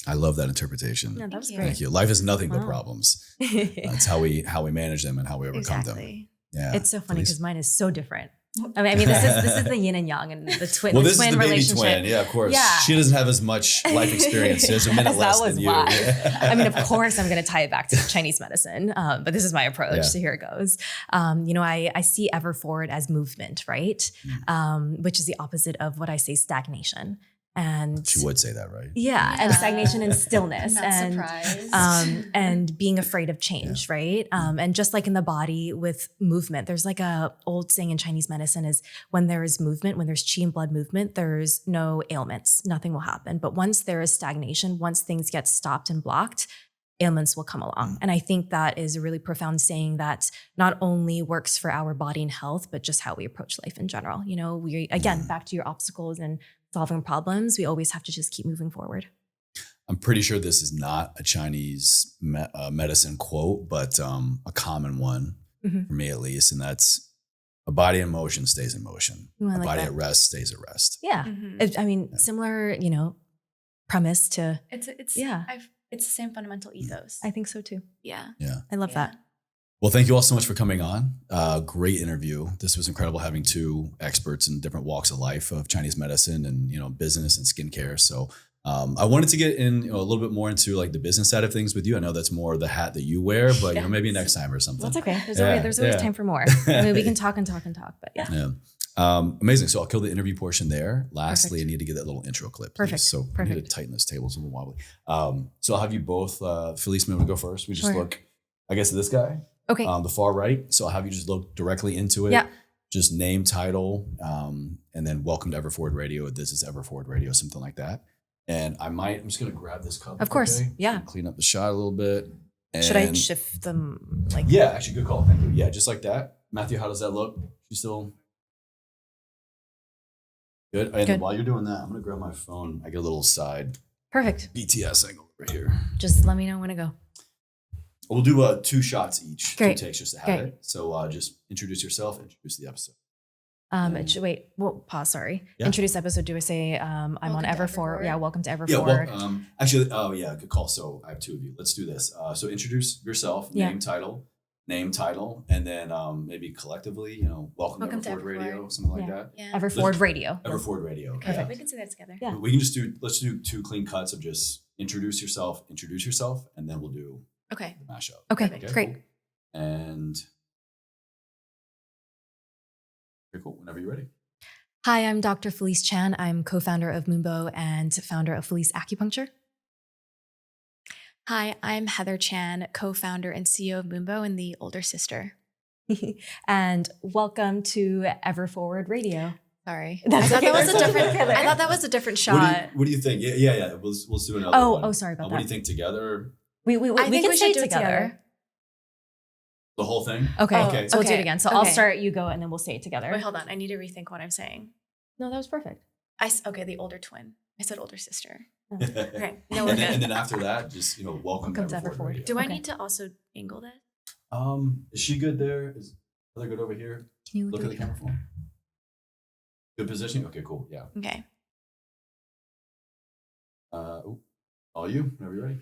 Speaker 2: I love that interpretation.
Speaker 3: No, that was
Speaker 4: Thank
Speaker 3: great.
Speaker 2: Thank you. Life is nothing but
Speaker 3: Wow.
Speaker 2: problems. It's how we manage them and how we overcome them.
Speaker 4: Exactly.
Speaker 2: Yeah.
Speaker 3: It's so funny
Speaker 2: Felice?
Speaker 3: because mine is so different. this is the yin and yang and the twin.
Speaker 2: Well,
Speaker 3: the
Speaker 2: this
Speaker 3: twin
Speaker 2: is the baby
Speaker 3: relationship.
Speaker 2: twin. Yeah, of course.
Speaker 3: Yeah.
Speaker 2: She doesn't have as much life experience. She has a minute
Speaker 3: That
Speaker 2: less
Speaker 3: was
Speaker 2: than you.
Speaker 3: why.
Speaker 2: Yeah.
Speaker 3: Of course, I'm going to tie it back to Chinese medicine, but this is my approach.
Speaker 2: Yeah.
Speaker 3: So here it goes. I see Ever Forward as movement, right? Which is the opposite of what I say stagnation. And
Speaker 2: She would say that, right?
Speaker 3: yeah, and stagnation and stillness,
Speaker 4: I'm not
Speaker 3: and
Speaker 4: surprised.
Speaker 3: and being afraid of change, right? And just like in the body with movement, there's like a old saying in Chinese medicine is when there is movement, when there's qi and blood movement, there's no ailments, nothing will happen. But once there is stagnation, once things get stopped and blocked, ailments will come along. And I think that is a really profound saying that not only works for our body and health, but just how we approach life in general. We, again, back to your obstacles and solving problems, we always have to just keep moving forward.
Speaker 2: I'm pretty sure this is not a Chinese medicine quote, but a common one for me at least. And that's a body in motion stays in motion.
Speaker 3: Ooh, I
Speaker 2: A
Speaker 3: like
Speaker 2: body
Speaker 3: that.
Speaker 2: at rest stays at rest.
Speaker 3: Yeah. Similar, premise to,
Speaker 4: It's
Speaker 3: Yeah.
Speaker 4: it's the same fundamental ethos.
Speaker 3: I think so too.
Speaker 4: Yeah.
Speaker 2: Yeah.
Speaker 3: I love that.
Speaker 2: Well, thank you all so much for coming on. Great interview. This was incredible having two experts in different walks of life of Chinese medicine and, business and skincare. So I wanted to get in a little bit more into like the business side of things with you. I know that's more the hat that you wear, but maybe next time or something.
Speaker 3: That's okay. There's always time for more. I mean, we can talk and talk and talk, but yeah.
Speaker 2: Amazing. So I'll kill the interview portion there. Lastly, I need to get that little intro clip. Please.
Speaker 3: Perfect.
Speaker 2: So I need to tighten this table. It's a little wobbly. So I'll have you both, Felice, maybe go first. We just look, I guess, at this guy.
Speaker 3: Okay.
Speaker 2: The far right. So I'll have you just look directly into it.
Speaker 3: Yeah.
Speaker 2: Just name, title, and then welcome to Everforward Radio. This is Everforward Radio, something like that. And I'm just going to grab this cup.
Speaker 3: Of course.
Speaker 2: Okay?
Speaker 3: Yeah.
Speaker 2: And clean up the shot a little bit. And
Speaker 3: should I shift them like?
Speaker 2: Yeah, actually, good call. Thank you. Yeah, just like that. Matthew, how does that look? You still good? And
Speaker 3: Good.
Speaker 2: while you're doing that, I'm going to grab my phone. I get a little side
Speaker 3: Perfect.
Speaker 2: BTS angle right here.
Speaker 3: Just let me know when to go.
Speaker 2: We'll do 2 shots each.
Speaker 3: Great.
Speaker 2: 2 takes just to have
Speaker 3: Great.
Speaker 2: it. So just introduce yourself, introduce the episode.
Speaker 3: Wait, well, pause, sorry.
Speaker 2: Yeah.
Speaker 3: Introduce episode. Do I say I'm on
Speaker 4: Welcome to
Speaker 3: Everforward?
Speaker 4: Everforward.
Speaker 3: Yeah, welcome to Everforward.
Speaker 2: Yeah, well, actually, good call. So I have 2 of you. Let's do this. So introduce yourself,
Speaker 3: Yeah.
Speaker 2: name, title, and then maybe collectively, welcome to Everforward Radio, something like that.
Speaker 4: Yeah.
Speaker 3: Everforward Radio.
Speaker 2: Everforward Radio.
Speaker 3: Perfect.
Speaker 2: Yeah.
Speaker 4: We can say that together.
Speaker 3: Yeah.
Speaker 2: We can just let's do 2 clean cuts of just introduce yourself, and then we'll do
Speaker 4: Okay.
Speaker 2: the mashup.
Speaker 3: Okay,
Speaker 4: Perfect.
Speaker 3: great.
Speaker 2: Cool. And very cool. Whenever you're ready.
Speaker 3: Hi, I'm Dr. Felice Chan. I'm co-founder of Moonbow and founder of Felice Acupuncture.
Speaker 4: Hi, I'm Heather Chan, co-founder and CEO of Moonbow and the older sister.
Speaker 3: And welcome to Everforward Radio.
Speaker 4: Sorry.
Speaker 3: That's
Speaker 4: I thought
Speaker 3: okay.
Speaker 4: that was a
Speaker 3: That's
Speaker 4: different.
Speaker 3: okay.
Speaker 4: I thought that was a different shot.
Speaker 2: What do you think? Yeah. We'll do another one.
Speaker 3: Oh, sorry about
Speaker 2: What do
Speaker 3: that.
Speaker 2: you think together?
Speaker 3: We
Speaker 4: I think
Speaker 3: can
Speaker 4: we
Speaker 3: say
Speaker 4: should
Speaker 3: it
Speaker 4: do it together.
Speaker 2: The whole thing?
Speaker 3: Okay.
Speaker 2: Okay.
Speaker 3: So we'll do it
Speaker 4: Okay.
Speaker 3: again. So I'll
Speaker 4: Okay.
Speaker 3: start, you go, and then we'll say it together.
Speaker 4: Wait, hold on. I need to rethink what I'm saying.
Speaker 3: No, that was perfect.
Speaker 4: Okay, the older twin. I said older sister.
Speaker 3: Okay.
Speaker 4: Okay. No, we're good.
Speaker 2: and then after that, just welcome to
Speaker 3: Welcome to
Speaker 2: Everforward
Speaker 3: Everforward.
Speaker 2: Radio.
Speaker 4: Do I
Speaker 3: Okay.
Speaker 4: need to also angle this?
Speaker 2: Is she good there? Is Heather good over here?
Speaker 3: Can you
Speaker 2: Look at the camera phone. Good positioning? Okay, cool. Yeah.
Speaker 4: Okay.
Speaker 2: All you, whenever you're ready.